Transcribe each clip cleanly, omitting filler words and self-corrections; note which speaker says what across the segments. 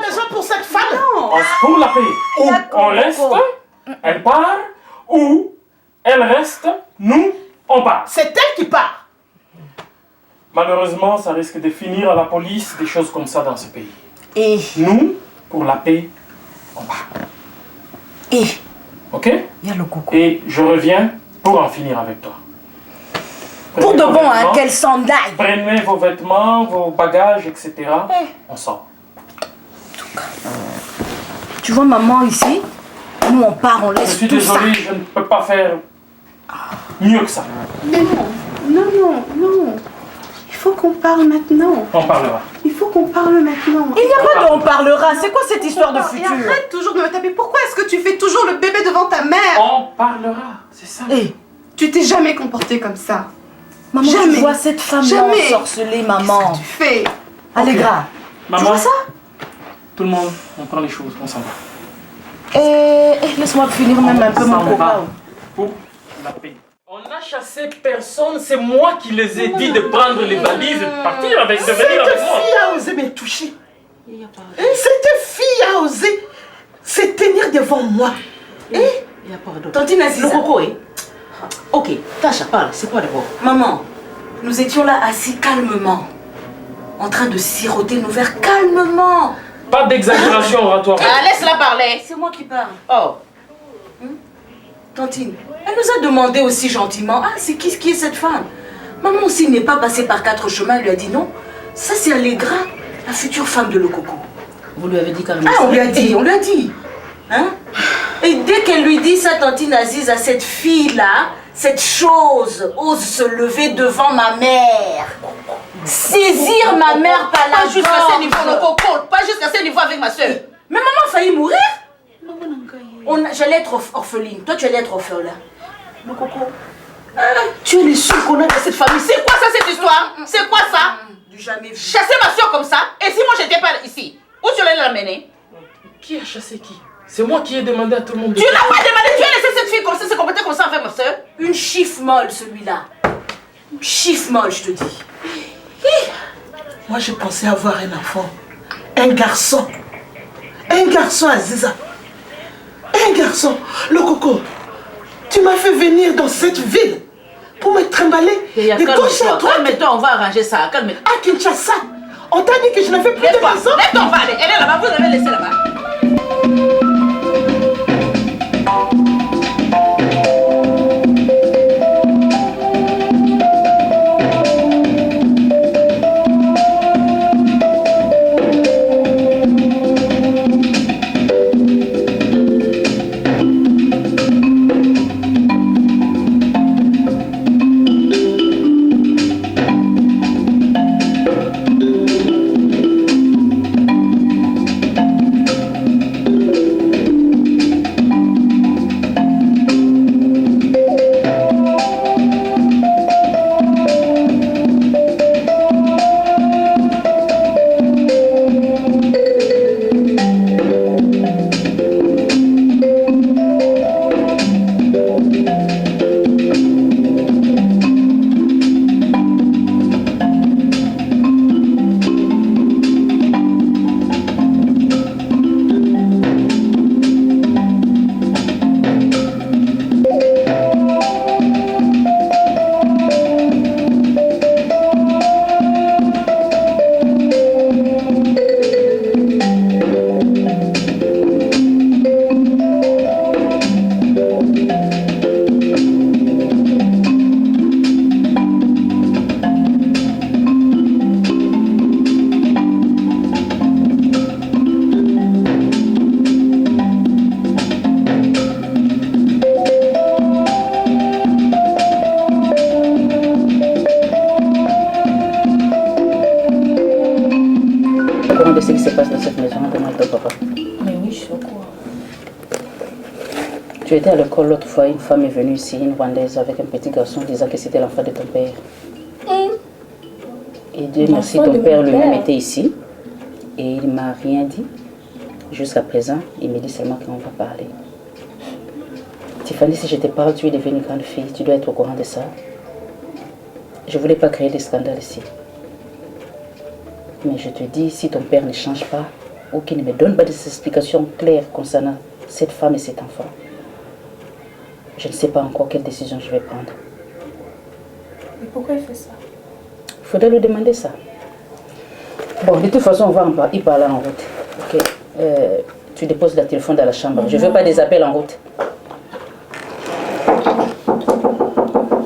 Speaker 1: la maison pour cette femme.
Speaker 2: Non. Pour la paix. Ou on reste, elle part, ou elle reste, nous, on part.
Speaker 1: C'est elle qui part.
Speaker 2: Malheureusement, ça risque de finir à la police, des choses comme ça dans ce pays.
Speaker 1: Et
Speaker 2: nous, pour la paix, on part.
Speaker 1: Et
Speaker 2: ok?
Speaker 1: Il y a le coco.
Speaker 2: Et je reviens pour en finir avec toi.
Speaker 1: Pour de bon, hein, qu'elle s'en aille.
Speaker 2: Prenez vos vêtements, vos bagages, etc. On sort.
Speaker 1: Tu vois maman ici? Nous on part, on laisse tout ça.
Speaker 2: Je suis désolé, je ne peux pas faire mieux que ça.
Speaker 3: Mais non. Il faut qu'on parle maintenant.
Speaker 2: On parlera.
Speaker 3: Il faut qu'on parle maintenant.
Speaker 1: Il n'y a pas de on parlera. C'est quoi cette histoire de futur?
Speaker 3: Et arrête toujours de me taper. Pourquoi est-ce que tu fais toujours le bébé devant ta mère?
Speaker 2: On parlera, c'est ça.
Speaker 1: Et
Speaker 3: tu t'es jamais comportée comme ça.
Speaker 1: Maman,
Speaker 3: jamais.
Speaker 1: Tu vois cette femme-là ensorcelée, maman.
Speaker 3: Qu'est-ce que tu fais?
Speaker 1: Allegra,
Speaker 2: maman,
Speaker 1: tu vois ça?
Speaker 2: Tout le monde, on prend les choses, on s'en va.
Speaker 1: Laisse-moi finir même un peu mon copain.
Speaker 2: Pour la paix. On n'a chassé personne, c'est moi qui les ai dit de prendre les valises et de partir avec, de venir avec moi.
Speaker 1: Cette fille a osé me toucher. Cette fille a osé se tenir devant moi.
Speaker 4: Tantine Aziza. Le coco, ok, Tacha, parle, c'est quoi d'abord?
Speaker 5: Maman, nous étions là assis calmement, en train de siroter nos verres calmement.
Speaker 2: Pas d'exagération oratoire.
Speaker 5: Ah, laisse-la parler. C'est moi qui parle. Oh. Tantine, elle nous a demandé aussi gentiment, ah, c'est qui est cette femme? Maman aussi n'est pas passée par 4 chemins, elle lui a dit non. Ça c'est Allegra, la future femme de Le Coco.
Speaker 4: Vous lui avez dit carrément?
Speaker 5: Ah, on lui a dit. Hein? Et dès qu'elle lui dit ça, Tantine Aziza, cette fille-là, cette chose ose se lever devant ma mère. Saisir ma mère par la
Speaker 4: Pas jusqu'à ce niveau,
Speaker 5: gorge.
Speaker 4: Le Coco, pas jusqu'à ce niveau avec ma soeur.
Speaker 5: Mais maman a failli mourir. J'allais être orpheline. Toi, tu allais être orphelin. Le Coco.
Speaker 4: Tu es le seul qu'on a dans cette famille. C'est quoi ça, cette histoire? C'est quoi ça?
Speaker 5: Du jamais vu.
Speaker 4: Chasser ma soeur comme ça? Et si moi j'étais pas ici, où tu allais l'amener?
Speaker 2: Qui a chassé qui? C'est moi qui ai demandé à tout le monde de...
Speaker 4: Tu n'as pas demandé, tu as laissé cette fille comme ça, se comporter comme ça avec ma soeur?
Speaker 5: Une chiffre molle, celui-là. Une chiffre molle, je te dis.
Speaker 1: Moi, je pensais avoir un enfant. Un garçon. Un garçon, Aziza. Un garçon. Le Coco, tu m'as fait venir dans cette ville pour me trimballer de gauche à droite.
Speaker 4: Calme-toi, on va arranger ça. Calme-toi.
Speaker 1: À Kinshasa, on t'a dit que je n'avais plus de maison.
Speaker 4: Laisse-toi, on va aller. Elle est là-bas, vous l'avez laissée là-bas.
Speaker 6: De ce qui se passe dans cette maison, demande ton papa.
Speaker 4: Mais oui, je suis au courant.
Speaker 6: Tu étais à l'école l'autre fois, une femme est venue ici, une Rwandaise, avec un petit garçon disant que c'était l'enfant de ton père. Et Dieu merci, ton père lui-même était ici. Et il ne m'a rien dit. Jusqu'à présent, il me dit seulement qu'on va parler. Tiffany, si je te parle, tu es devenue grande fille, tu dois être au courant de ça. Je ne voulais pas créer des scandales ici. Mais je te dis, si ton père ne change pas, ou qui ne me donne pas des explications claires concernant cette femme et cet enfant, je ne sais pas encore quelle décision je vais prendre.
Speaker 3: Mais pourquoi il fait ça?
Speaker 6: Il faudrait lui demander ça. Bon, de toute façon, on va y parler en route. Ok. Tu déposes le téléphone dans la chambre. Je ne veux pas des appels en route.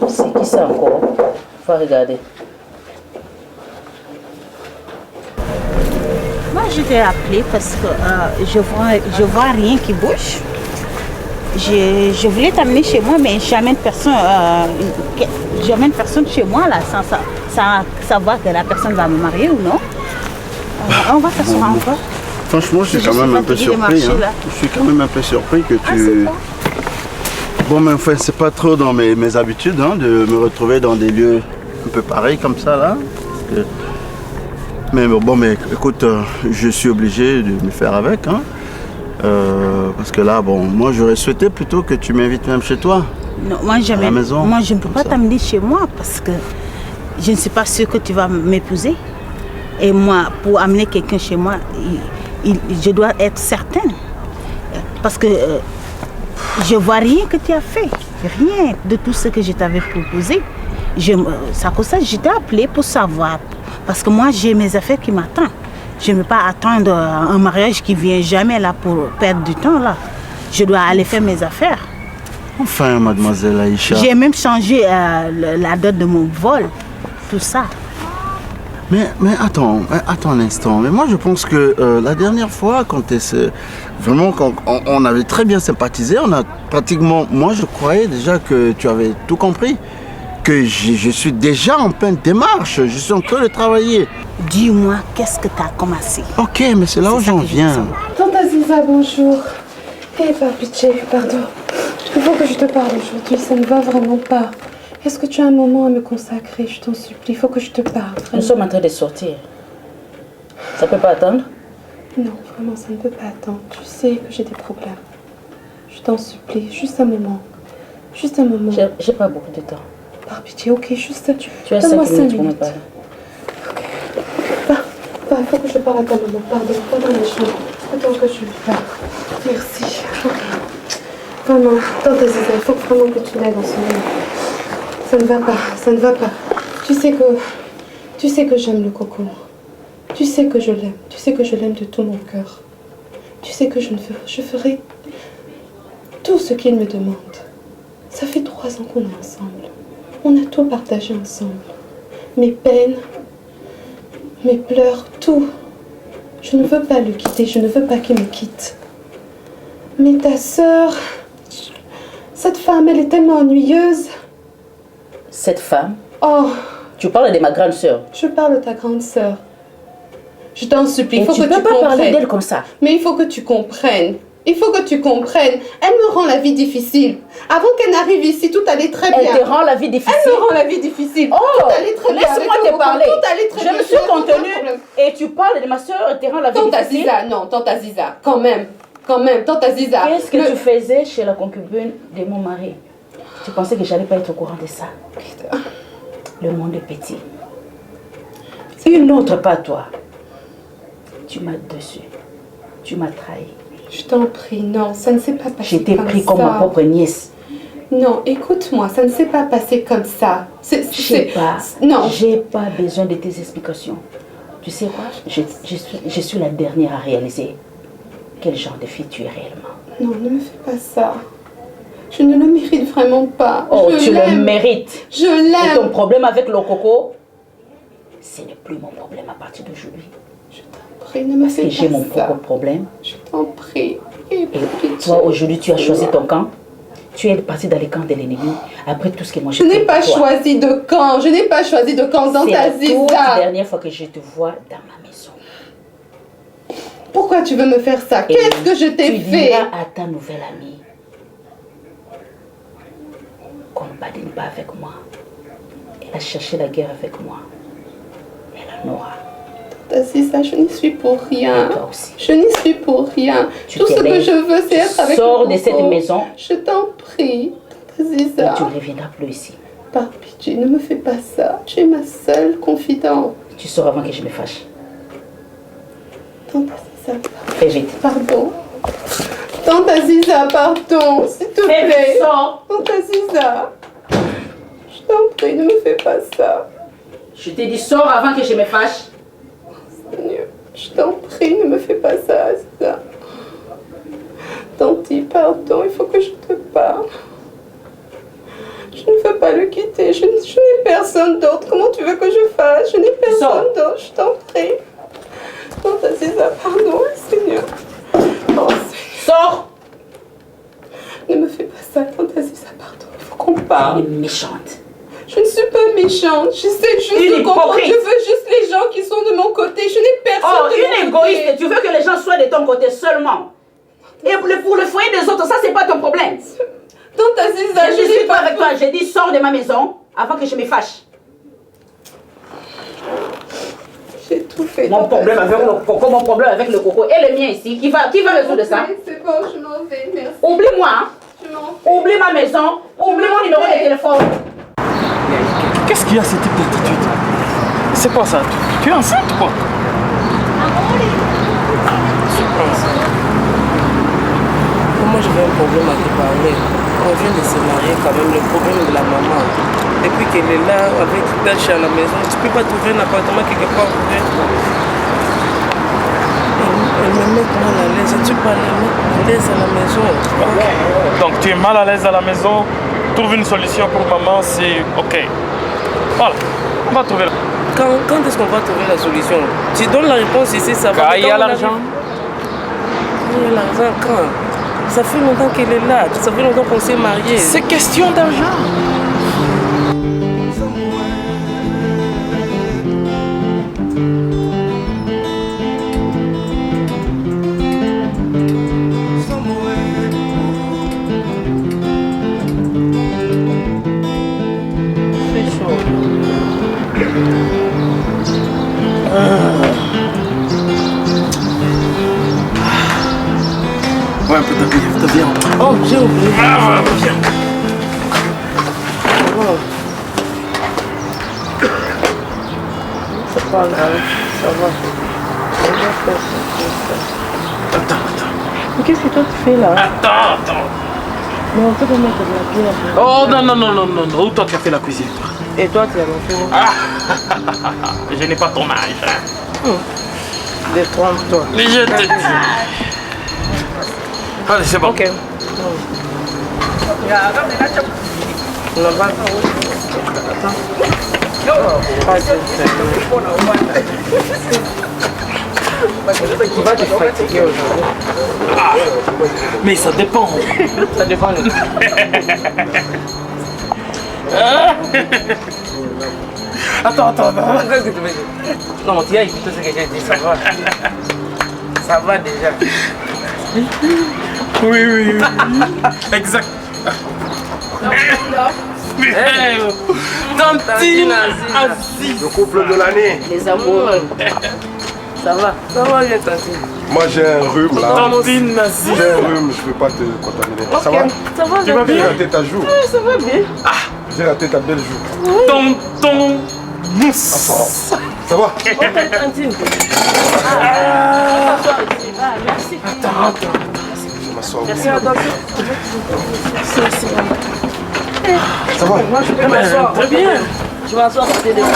Speaker 6: C'est qui ça encore? Faut regarder.
Speaker 4: Moi, je t'ai appelé parce que je vois rien qui bouge. Je voulais t'amener chez moi, mais j'amène personne chez moi là, sans savoir que la personne va me marier ou non. On va s'asseoir encore.
Speaker 7: Franchement, je suis quand même un peu surpris. Hein. Je suis quand même un peu surpris que tu... Bon, mais enfin, c'est pas trop dans mes habitudes hein, de me retrouver dans des lieux un peu pareils comme ça là. Mais bon, mais écoute, je suis obligé de me faire avec. Hein. Parce que là, bon, moi j'aurais souhaité plutôt que tu m'invites même chez toi.
Speaker 4: Non, moi,
Speaker 7: à la maison,
Speaker 4: moi je ne peux pas t'amener chez moi parce que je ne suis pas sûre que tu vas m'épouser. Et moi, pour amener quelqu'un chez moi, je dois être certaine. Parce que je vois rien que tu as fait. Rien de tout ce que je t'avais proposé. C'est à cause de ça que je t'ai appelé pour savoir. Parce que moi, j'ai mes affaires qui m'attendent. Je ne veux pas attendre un mariage qui ne vient jamais là pour perdre du temps là. Je dois aller faire mes affaires.
Speaker 7: Enfin, mademoiselle Aïcha.
Speaker 4: J'ai même changé la date de mon vol. Tout ça.
Speaker 7: Mais attends un instant. Mais moi, je pense que la dernière fois, quand on avait très bien sympathisé, on a pratiquement... Moi, je croyais déjà que tu avais tout compris. Que je suis déjà en pleine démarche. Je suis en train de travailler.
Speaker 4: Dis-moi, qu'est-ce que tu as commencé?
Speaker 7: Ok, mais c'est là où j'en viens.
Speaker 3: Tante Aziza, bonjour. Par pitié, pardon. Il faut que je te parle aujourd'hui, ça ne va vraiment pas. Est-ce que tu as un moment à me consacrer? Je t'en supplie, il faut que je te parle. Vraiment.
Speaker 6: Nous sommes en train de sortir. Ça ne peut pas attendre?
Speaker 3: Non, vraiment, ça ne peut pas attendre. Tu sais que j'ai des problèmes. Je t'en supplie, juste un moment. Juste un moment.
Speaker 6: J'ai pas beaucoup de temps.
Speaker 3: Par pitié, ok, juste...
Speaker 6: Tu as 5 minutes pour me parler.
Speaker 3: Ok. Il faut que je parle à ta maman. Pardon, pas dans la chambre. Attends que je lui parle. Merci. Ok. Vraiment, tante Aziza, il faut vraiment que tu l'aides en ce moment. Ça ne va pas, ça ne va pas. Tu sais que j'aime le coco. Tu sais que je l'aime. Tu sais que je l'aime de tout mon cœur. Tu sais que je ferai tout ce qu'il me demande. Ça fait 3 ans qu'on est ensemble. On a tout partagé ensemble. Mes peines, mes pleurs, tout. Je ne veux pas le quitter, je ne veux pas qu'il me quitte. Mais ta sœur, cette femme, elle est tellement ennuyeuse.
Speaker 6: Cette femme?
Speaker 3: Oh.
Speaker 6: Tu parles de ma grande sœur.
Speaker 3: Je parle de ta grande sœur. Je t'en supplie, il faut que tu
Speaker 6: peux pas
Speaker 3: comprennes.
Speaker 6: parler d'elle comme ça.
Speaker 3: Mais il faut que tu comprennes. Il faut que tu comprennes. Elle me rend la vie difficile. Avant qu'elle n'arrive ici, tout allait très bien.
Speaker 6: Elle te rend la vie difficile.
Speaker 3: Elle me rend la vie difficile.
Speaker 6: Oh,
Speaker 3: tout allait très bien.
Speaker 6: Laisse-moi te parler.
Speaker 3: Tout allait très bien.
Speaker 6: Je me suis contenue et tu parles de ma soeur et te rend la vie difficile.
Speaker 3: Tante Aziza, non, Tante Aziza, quand même, Tante Aziza.
Speaker 6: Qu'est-ce que tu faisais chez la concubine de mon mari? Tu pensais que j'allais pas être au courant de ça? Le monde est petit. Une autre pas toi. Tu m'as dessus. Tu m'as trahi.
Speaker 3: Je t'en prie, non, ça ne s'est pas passé comme ça.
Speaker 6: Je t'ai pris comme ma propre nièce.
Speaker 3: Non, écoute-moi, ça ne s'est pas passé comme ça.
Speaker 6: Non. J'ai pas besoin de tes explications. Tu sais quoi? Je suis la dernière à réaliser quel genre de fille tu es réellement.
Speaker 3: Non, ne me fais pas ça. Je ne le mérite vraiment pas.
Speaker 6: Oh, tu le mérites.
Speaker 3: Je l'aime.
Speaker 6: Et ton problème avec le coco, ce n'est plus mon problème à partir d'aujourd'hui.
Speaker 3: Je t'en prie, ne me fais pas ça.
Speaker 6: Parce que j'ai mon propre problème.
Speaker 3: Je t'en prie.
Speaker 6: Et toi, aujourd'hui, tu as choisi ton camp. Tu es parti dans les camps de l'ennemi. Après tout ce que moi j'ai fait.
Speaker 3: Je n'ai pas choisi de camp. Je n'ai pas choisi de camp dans ta Aziza.
Speaker 6: C'est la dernière fois que je te vois dans ma maison.
Speaker 3: Pourquoi tu veux me faire ça? Qu'est-ce que je t'ai fait?
Speaker 6: Tu diras à ta nouvelle amie qu'on ne badine pas avec moi. Elle a cherché la guerre avec moi. Elle en aura.
Speaker 3: Aziza, je n'y suis pour rien.
Speaker 6: Et toi aussi.
Speaker 3: Je n'y suis pour rien. Tout ce que je veux, c'est être avec toi.
Speaker 6: Sors de cette maison.
Speaker 3: Je t'en prie, Aziza.
Speaker 6: Et tu ne reviendras plus ici.
Speaker 3: Par pitié, ne me fais pas ça. Tu es ma seule confidente.
Speaker 6: Tu sors avant que je me fâche.
Speaker 3: Tante Aziza.
Speaker 6: Fais vite.
Speaker 3: Pardon. Tante Aziza, pardon, s'il te plaît.
Speaker 6: Sors.
Speaker 3: Tante Aziza. Je t'en prie, ne me fais pas ça.
Speaker 6: Je t'ai dit sors avant que je me fâche.
Speaker 3: Seigneur, je t'en prie, ne me fais pas ça, Aziza. Tanti, pardon, il faut que je te parle. Je ne veux pas le quitter, je n'ai personne d'autre. Comment tu veux que je fasse? Je n'ai personne d'autre, je t'en prie. Tante Aziza, pardon, Seigneur. Oh, Seigneur.
Speaker 6: Sors.
Speaker 3: Ne me fais pas ça, Tante Aziza, pardon, il faut qu'on parle.
Speaker 6: Tu es méchante.
Speaker 3: Je ne suis pas méchante, j'essaie juste de comprendre. Je veux juste les gens qui sont de mon côté, je n'ai personne de
Speaker 6: une
Speaker 3: mon côté.
Speaker 6: égoïste, tu veux que les gens soient de ton côté seulement. Et pour le foyer des autres, ça c'est pas ton problème.
Speaker 3: Tante Aziza,
Speaker 6: je ne suis pas avec toi, j'ai dit sors de ma maison avant que je me fâche.
Speaker 3: J'ai tout fait.
Speaker 6: Mon problème avec le coco et le mien ici, qui va résoudre ça?
Speaker 3: C'est bon, je m'en vais, merci.
Speaker 6: Oublie-moi, hein? Oublie ma maison, oublie mon numéro de téléphone.
Speaker 2: Qu'est-ce qu'il y a ce type d'attitude? C'est quoi ça? Tu es enceinte ou quoi?
Speaker 8: Moi j'avais un problème à te parler. On vient de se marier quand même, le problème de la maman. Et puis qu'elle est là avec Dachi à la maison, tu peux pas trouver un appartement quelque part pour elle. Elle me met mal à l'aise, tu pas à l'aise à la maison.
Speaker 2: Donc tu es mal à l'aise à la maison, trouve une solution pour maman, c'est ok. Voilà, on va trouver.
Speaker 8: Quand est-ce qu'on va trouver la solution? Tu donnes la réponse ici, ça va.
Speaker 2: Quand il y a l'argent.
Speaker 8: Il y a l'argent quand? Ça fait longtemps qu'elle est là, ça fait longtemps qu'on s'est mariés.
Speaker 2: C'est question d'argent.
Speaker 7: Ouais, un peu de viande.
Speaker 8: Oh, j'ai oublié.
Speaker 2: Ah, viens.
Speaker 8: Oh. C'est pas grave, ça va.
Speaker 2: Attends.
Speaker 8: Mais qu'est-ce que toi tu fais là?
Speaker 2: Attends.
Speaker 8: Mais on peut te mettre de la bière.
Speaker 2: Oh non. Où toi tu as fait la cuisine, toi?
Speaker 8: Et toi tu as fait?
Speaker 2: Ah, je n'ai pas ton âge.
Speaker 8: Détrompe-toi.
Speaker 2: Mais je te dis. Allez, c'est bon.
Speaker 8: Ok. On va. Tu vas te fatiguer aujourd'hui.
Speaker 2: Ah, mais ça dépend.
Speaker 8: Ça dépend de toi.
Speaker 2: Attends.
Speaker 8: Qu'est-ce que tu veux dire? Non, tu as écouté ce que j'ai dit, ça va. Ça va déjà.
Speaker 2: Oui. Exact. Tantine Aziz.
Speaker 9: Le couple de l'année.
Speaker 8: Les amoureux. Ça va bien, Tantine.
Speaker 9: Moi j'ai un rhume là.
Speaker 2: Tantine Aziz.
Speaker 9: J'ai un rhume, je ne peux pas te contaminer. Ça va?
Speaker 8: Ça va
Speaker 2: Tu vas
Speaker 9: J'ai
Speaker 2: bien?
Speaker 9: raté ta joue.
Speaker 8: Ça va bien.
Speaker 9: J'ai raté ta belle joue.
Speaker 2: Tonton Mousse.
Speaker 9: Ça va?
Speaker 8: Ok, Tantine. Merci.
Speaker 2: Attends.
Speaker 9: Je m'assois.
Speaker 8: Merci à toi. Merci.
Speaker 9: Ça va?
Speaker 8: Moi, je peux m'asseoir.
Speaker 2: Très bien.
Speaker 8: Je vais m'asseoir à côté de toi.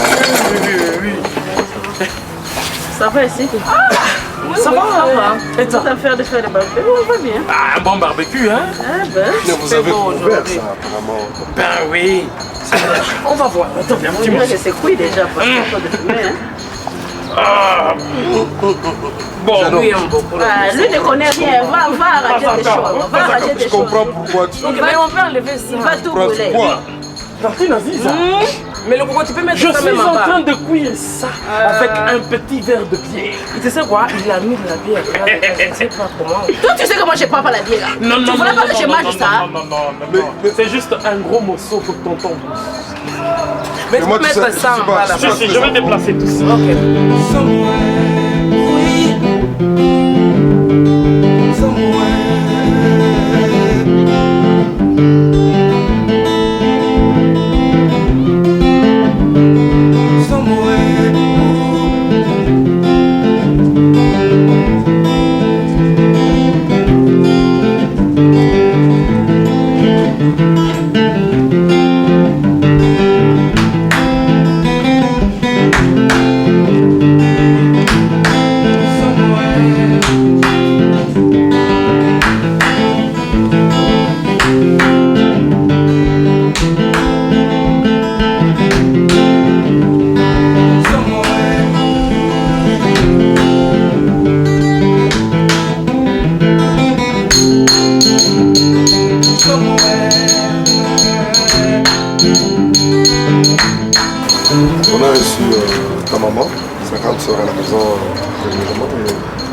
Speaker 2: Oui.
Speaker 8: Ça va ici?
Speaker 2: Ça va?
Speaker 8: Et toi? Ça fait de faire des barbecues. On va bien.
Speaker 2: Ah, un bon barbecue, hein?
Speaker 8: Ah ben,
Speaker 9: Mais vous
Speaker 8: c'est
Speaker 9: avez
Speaker 8: bon
Speaker 9: couvert
Speaker 8: aujourd'hui.
Speaker 9: ça apparemment.
Speaker 2: Ben oui. On va voir. Attends, viens,
Speaker 8: On
Speaker 2: petit
Speaker 8: dirait
Speaker 2: morceau.
Speaker 8: que c'est cuit déjà parce qu'on a de fumer. Hein?
Speaker 2: Ah. Bon,
Speaker 8: Lui aime beaucoup.
Speaker 6: Lui ne connaît rien, va arranger des choses. Va arranger des
Speaker 9: Je
Speaker 6: choses.
Speaker 9: comprends pourquoi tu
Speaker 8: Mais on peut enlever ça.
Speaker 6: Il va tout
Speaker 9: prends
Speaker 6: brûler.
Speaker 9: quoi?
Speaker 2: Tantine Aziz.
Speaker 8: Mais le coco, tu peux mettre
Speaker 2: Je
Speaker 8: ça
Speaker 2: suis
Speaker 8: même en
Speaker 2: en
Speaker 8: bas.
Speaker 2: train de cuire ça avec un petit verre de bière.
Speaker 8: Et tu sais quoi? Il a mis de la bière. Je ne sais pas comment.
Speaker 6: Toi, tu sais que moi je prends pas la bière.
Speaker 2: Non,
Speaker 6: Tu voulais pas que je mange ça?
Speaker 2: Non. C'est juste un gros morceau pour tonton Mousse.
Speaker 8: Mais tu
Speaker 9: moi,
Speaker 8: peux
Speaker 9: tu sais-
Speaker 8: mettre ça
Speaker 9: je sais
Speaker 8: en
Speaker 9: pas,
Speaker 8: bas
Speaker 9: je
Speaker 8: là-bas.
Speaker 9: sais
Speaker 2: Si, je vais déplacer tout ça.
Speaker 8: Ok.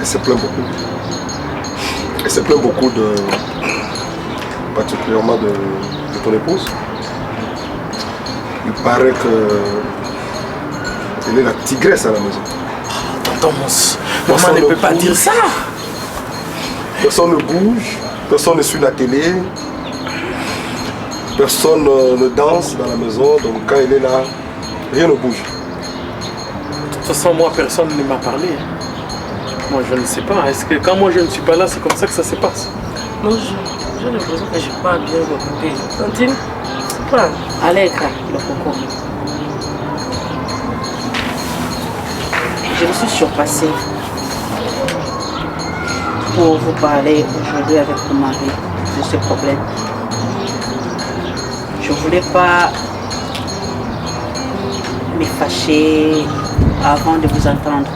Speaker 9: Elle se plaint beaucoup. Elle se plaint beaucoup particulièrement de ton épouse. Il paraît qu'elle est la tigresse à la maison.
Speaker 8: Thomas, maman ne peut pas dire ça.
Speaker 9: Personne ne bouge, personne ne suit la télé, personne ne danse dans la maison, donc quand elle est là, rien ne bouge.
Speaker 2: De toute façon, moi, personne ne m'a parlé. Moi, je ne sais pas. Est-ce que quand moi je ne suis pas là, c'est comme ça que ça se passe?
Speaker 8: Non, j'ai l'impression que je n'ai pas bien écouté. Tantine, quoi?
Speaker 6: Allegra, le coco. Je me suis surpassée pour vous parler aujourd'hui avec mon mari de ce problème. Je ne voulais pas me fâcher avant de vous entendre.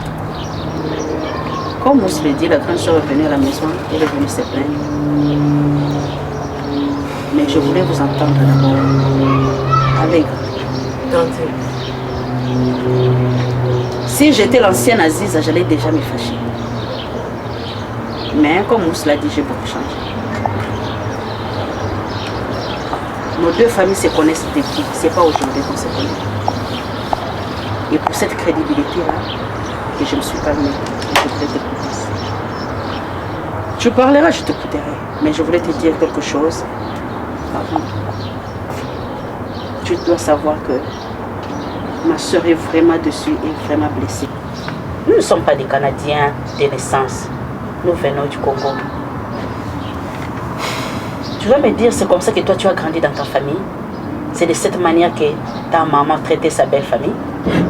Speaker 6: Comme on se le dit, la grande soeur est venue à la maison, elle est venue se plaindre. Mais je voulais vous entendre d'abord. Allegra.
Speaker 8: Tantine.
Speaker 6: Si j'étais l'ancienne Aziza, j'allais déjà me fâcher. Mais comme on se l'a dit, j'ai beaucoup changé. Nos deux familles se connaissent depuis. C'est pas aujourd'hui qu'on se connaît. Et pour cette crédibilité-là, que je me suis calmée, je voulais t'écouter. Tu parleras, je t'écouterai. Mais je voulais te dire quelque chose avant. Tu dois savoir que ma soeur est vraiment dessus et vraiment blessée. Nous ne sommes pas des Canadiens de naissance. Nous venons du Congo. Tu vas me dire, c'est comme ça que toi tu as grandi dans ta famille? C'est de cette manière que ta maman traitait sa belle famille?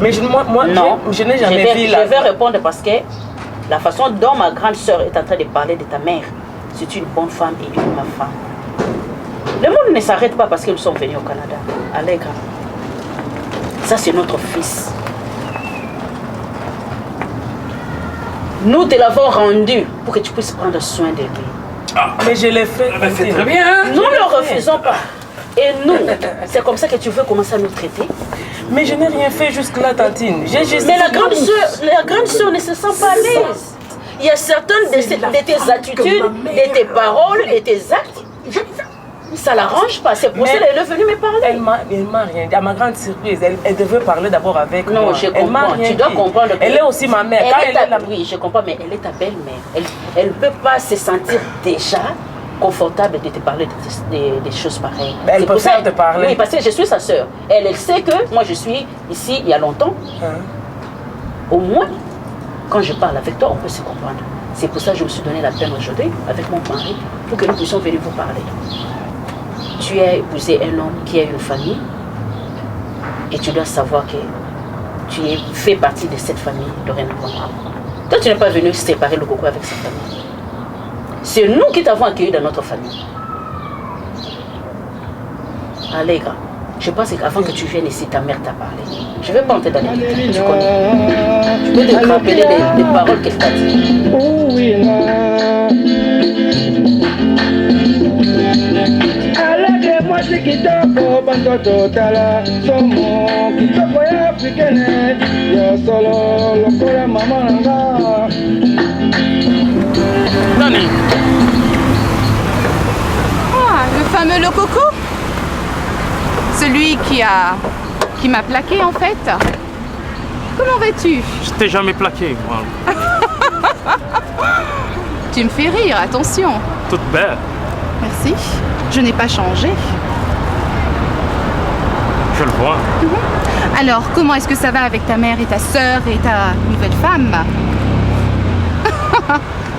Speaker 8: Mais moi non, je n'ai jamais vu
Speaker 6: là. Je vais répondre parce que la façon dont ma grande soeur est en train de parler de ta mère, c'est une bonne femme et une bonne femme. Le monde ne s'arrête pas parce que nous sommes venus au Canada. Allegra. Ça, c'est notre fils. Nous te l'avons rendu pour que tu puisses prendre soin de lui.
Speaker 8: Ah, mais je l'ai fait.
Speaker 2: C'est très bien. Hein?
Speaker 6: Nous ne le refusons pas. Et nous, c'est comme ça que tu veux commencer à nous traiter?
Speaker 8: Mais je n'ai rien fait jusque-là, Tantine.
Speaker 6: Mais la grande soeur ne se sent pas à l'aise. Il y a certaines de tes attitudes, de tes paroles, de tes actes. Ça l'arrange pas, c'est pour ça qu'elle est venue me parler.
Speaker 8: Elle m'a rien dit. À ma grande surprise, elle devait parler d'abord avec moi.
Speaker 6: Non, je comprends. Tu dois comprendre.
Speaker 8: Elle est aussi ma mère.
Speaker 6: Oui, je comprends, mais elle est ta belle-mère. Elle ne peut pas se sentir déjà confortable de te parler des choses pareilles.
Speaker 8: Mais elle peut faire te parler.
Speaker 6: Oui, parce que je suis sa soeur. Elle sait que moi je suis ici il y a longtemps. Au moins, quand je parle avec toi, on peut se comprendre. C'est pour ça que je me suis donné la peine aujourd'hui avec mon mari pour que nous puissions venir vous parler. Tu as épousé un homme qui a une famille et tu dois savoir que tu fais partie de cette famille dorénavant. Toi, tu n'es pas venu séparer le coco avec sa famille. C'est nous qui t'avons accueilli dans notre famille. Allegra, je pense qu'avant que tu viennes ici, ta mère t'a parlé. Je ne vais pas entrer dans les détails, tu connais. Je peux te rappeler les paroles qu'elle t'a dit.
Speaker 2: Nani?
Speaker 3: Ah, le fameux Le Coco? Celui qui m'a plaqué en fait. Comment vas-tu?
Speaker 2: Je t'ai jamais plaqué, moi.
Speaker 3: Tu me fais rire, attention.
Speaker 2: Toute belle.
Speaker 3: Merci. Je n'ai pas changé.
Speaker 2: Je le vois.
Speaker 3: Alors, comment est-ce que ça va avec ta mère et ta sœur et ta nouvelle femme?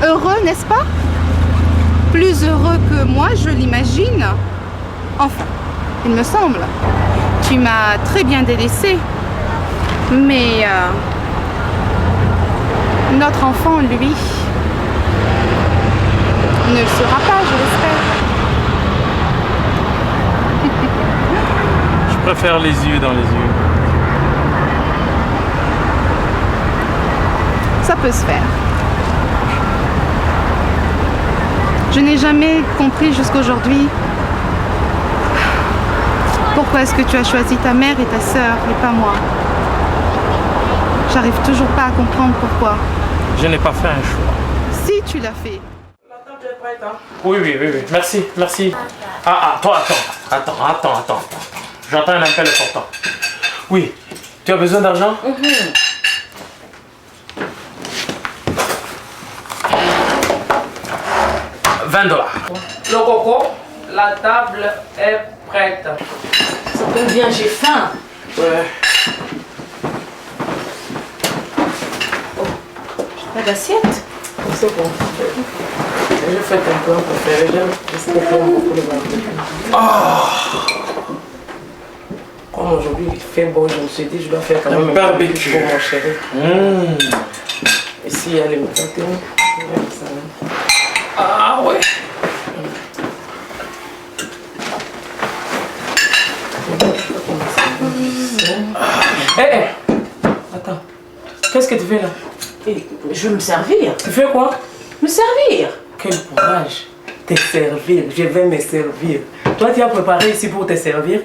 Speaker 3: Heureux, n'est-ce pas? Plus heureux que moi, je l'imagine. Enfin, il me semble. Tu m'as très bien délaissée. Mais notre enfant, lui, ne le sera pas, je l'espère.
Speaker 2: Je préfère les yeux dans les yeux.
Speaker 3: Ça peut se faire. Je n'ai jamais compris jusqu'aujourd'hui pourquoi est-ce que tu as choisi ta mère et ta sœur et pas moi. J'arrive toujours pas à comprendre pourquoi.
Speaker 2: Je n'ai pas fait un choix.
Speaker 3: Merci, tu l'as fait.
Speaker 8: La table est prête, hein?
Speaker 2: Oui. Merci, merci. Ah, toi, attends. J'entends un appel important. Oui, tu as besoin d'argent? $20.
Speaker 8: Le coco, la table est prête.
Speaker 5: Ça tombe bien, j'ai faim.
Speaker 8: Ouais.
Speaker 5: Pas d'assiette?
Speaker 8: C'est bon. Je fais un peu préféré. Comme aujourd'hui il fait beau, je me suis dit je dois faire quand même un barbecue pour mon chéri. Ici il y a les métatines. Ah ouais. Attends. Qu'est-ce que tu fais là?
Speaker 5: Je vais me servir.
Speaker 8: Tu fais quoi?
Speaker 5: Me servir.
Speaker 8: Quel courage. Te servir. Je vais me servir. Toi tu as préparé ici pour te servir?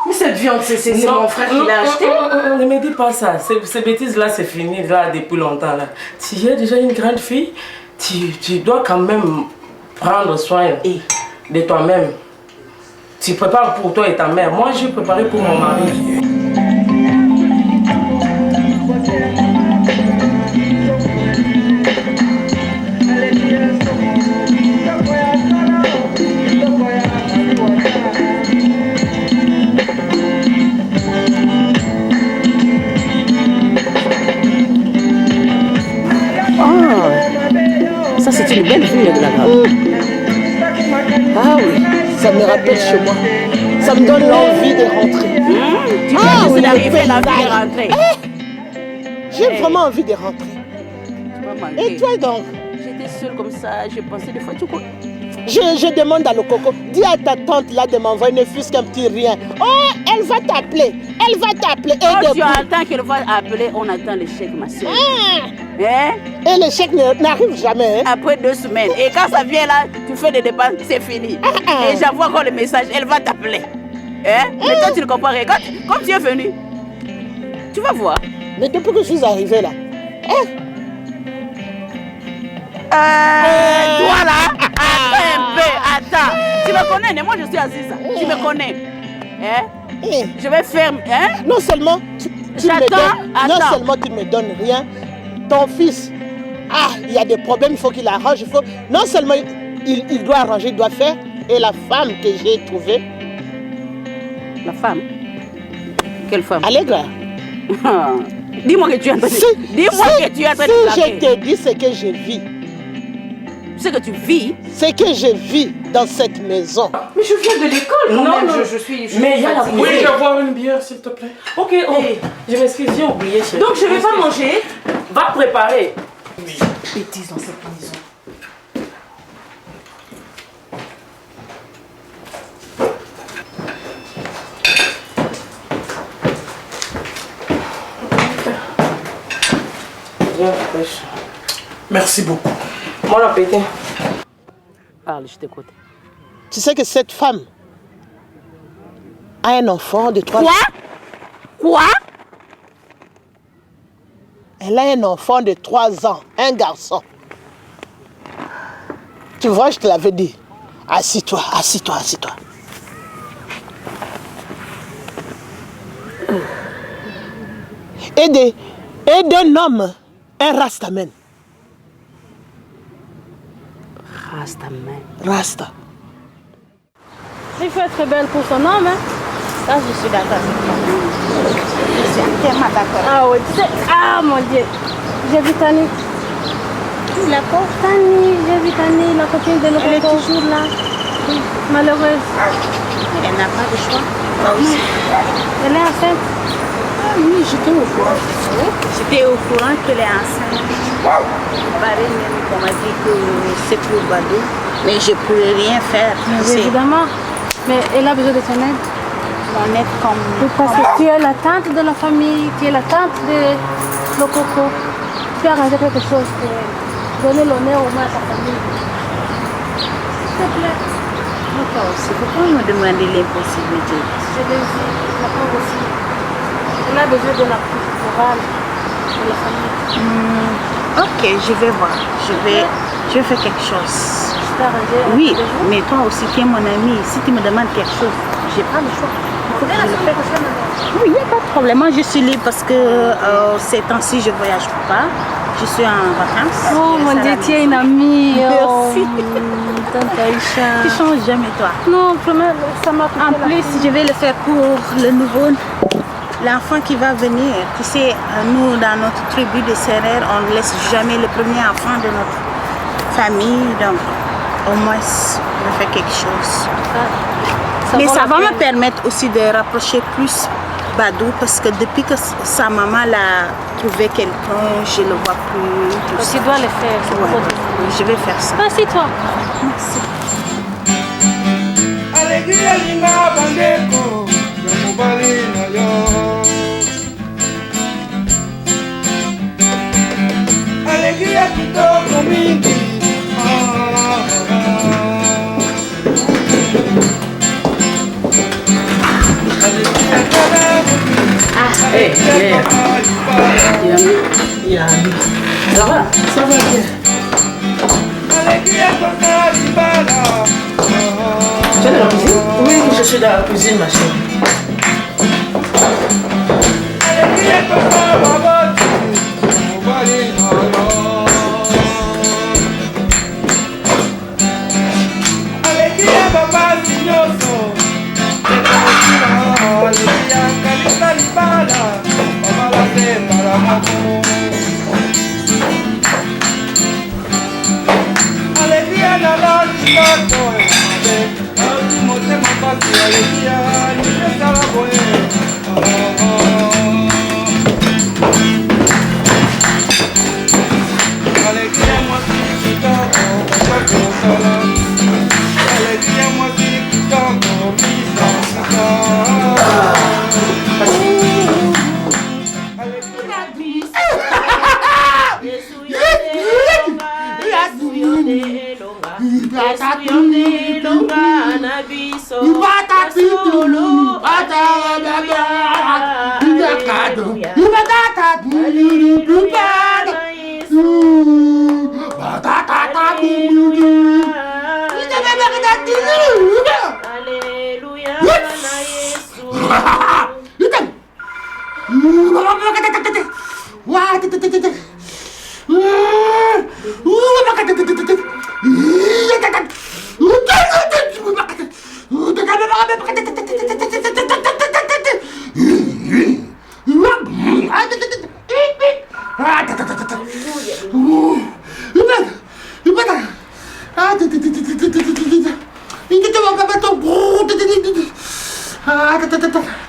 Speaker 5: Mais cette viande, c'est mon frère qui l'a acheté.
Speaker 8: Ne me dis pas ça. Ces bêtises-là, c'est fini là depuis longtemps. Là. Tu es déjà une grande fille. Tu dois quand même prendre soin de toi-même. Tu prépares pour toi et ta mère. Moi, j'ai préparé pour mon mari.
Speaker 5: Ça, c'est une belle vue de la grave. Ah oui, ça me rappelle chez moi. Ça me donne l'envie de rentrer.
Speaker 6: Tu viens juste d'arriver, l'envie de rentrer.
Speaker 5: J'ai vraiment envie de rentrer. Et toi donc?
Speaker 6: J'étais seule comme ça, j'ai pensé des fois, tu crois?
Speaker 5: Je demande à le coco, dis à ta tante là de m'envoyer ne fût-ce qu'un petit rien. Oh, elle va t'appeler. Elle va t'appeler.
Speaker 6: Quand tu attends qu'elle va appeler, on attend le chèque, ma soeur. Hein?
Speaker 5: Et le chèque n'arrive jamais. Hein?
Speaker 6: Après 2 semaines. Et quand ça vient là, tu fais des dépenses, c'est fini. Et j'envoie encore le message, elle va t'appeler. Hein? Mais toi, tu ne comprends rien. Comme tu es venu, tu vas voir.
Speaker 5: Mais depuis que je suis arrivée là,
Speaker 6: toi là, attends. Tu me connais, moi je suis Aziza. Tu me connais. Hein? Je vais faire. Hein?
Speaker 5: Non seulement tu me donnes rien, ton fils, il y a des problèmes, il faut qu'il arrange. Non seulement il doit arranger, il doit faire. Et la femme que j'ai trouvée.
Speaker 6: La femme? Quelle femme?
Speaker 5: Allegra.
Speaker 6: Dis-moi que tu es en train de Dis-moi que tu es en train de
Speaker 5: Si je te dis ce que je vis.
Speaker 6: Ce que tu vis?
Speaker 5: Ce que je vis dans cette maison.
Speaker 6: Mais je viens de l'école quand même. Je suis
Speaker 8: mais il y a la
Speaker 2: Oui, je vais avoir une bière, s'il te plaît.
Speaker 8: Ok, je m'excuse, j'ai oublié.
Speaker 6: Donc je ne vais pas manger.
Speaker 8: Va préparer.
Speaker 6: Bêtise dans cette maison.
Speaker 2: Merci beaucoup.
Speaker 8: Bon appétit.
Speaker 6: Parle, je t'écoute.
Speaker 5: Tu sais que cette femme a un enfant de 3 ans.
Speaker 6: Quoi?
Speaker 5: Elle a un enfant de 3 ans, un garçon. Tu vois, je te l'avais dit. Assis-toi. Et d'un homme, un rastaman. Rasta.
Speaker 3: Il faut être belle pour son homme, hein?
Speaker 6: Ça, je suis d'accord.
Speaker 3: Je suis entièrement d'accord. Ah oui, tu sais, mon Dieu. J'ai vu Tani.
Speaker 6: La pauvre
Speaker 3: Tani, j'ai vu Tani, la copine de
Speaker 6: Elle est
Speaker 3: l'autre
Speaker 6: toujours là.
Speaker 3: Oui, malheureuse.
Speaker 6: Elle n'a pas de choix. Toi aussi.
Speaker 3: Elle est enceinte.
Speaker 6: Ah oui, j'étais au courant. J'étais au courant qu'elle est enceinte. Il paraît même qu'on m'a dit que c'est pour Badou. Mais je ne pourrais rien faire.
Speaker 3: Mais évidemment. Mais elle a besoin de ton aide.
Speaker 6: Mon aide comme...
Speaker 3: Oui, parce que tu es la tante de la famille, tu es la tante de Lococo. Tu as arrangé quelque chose pour donner l'honneur au moins à ta famille. S'il te plaît.
Speaker 6: Toi aussi, pourquoi me demander l'impossibilité?
Speaker 3: Je le dis, la pauvre aussi. Elle a besoin de la morale de la famille.
Speaker 4: Ok, je vais voir. Je vais faire quelque chose. Oui, mais toi aussi, qui es mon ami, si tu me demandes quelque chose, j'ai pas le choix. Il faut que je le fasse. Oui, il n'y a pas de problème. Moi, je suis libre parce que ces temps-ci, je ne voyage pas. Je suis en vacances.
Speaker 3: Oh mon Dieu, tu es une amie.
Speaker 4: Merci.
Speaker 3: Tante Aïcha.
Speaker 4: Tu ne changes jamais, toi.
Speaker 3: Non, ça m'a
Speaker 4: En plus, je vais le faire pour le nouveau. L'enfant qui va venir, tu sais, nous, dans notre tribu de Sérères, on ne laisse jamais le premier enfant de notre famille. Donc, au moins, je fais quelque chose. Mais ça va me permettre aussi de rapprocher plus Badou parce que depuis que sa maman l'a trouvé quelqu'un, je ne le vois plus.
Speaker 3: Donc tu dois le faire.
Speaker 4: Ouais, je vais faire ça.
Speaker 3: Assieds-toi.
Speaker 4: Merci.
Speaker 6: Hey, Yami. Ça va? Ça va bien. Tu es dans la cuisine?
Speaker 1: Oui, je suis dans la cuisine, ma chérie.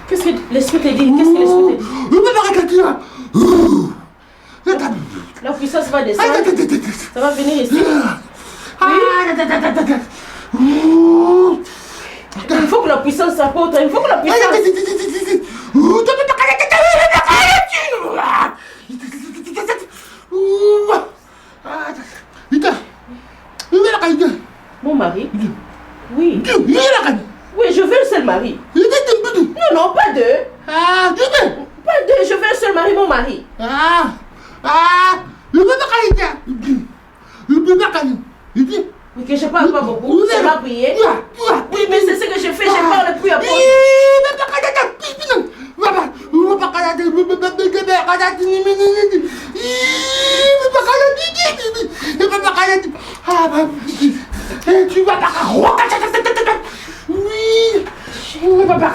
Speaker 6: Qu'est-ce que l'esprit te dit? Qu'est-ce que l'esprit te dit? La puissance va descendre. Ça va venir ici. Il faut que la puissance s'apporte. Il faut que la puissance. Mon mari? Oui. Oui, je veux un seul mari. Non, pas deux. Pas deux, je veux un seul mari, mon mari. Oui, que je parle pas beaucoup. C'est ma prière. Oui, mais c'est ce que je fais, je parle plus à beaucoup.
Speaker 7: Tu vas pas. Oui. On va pas.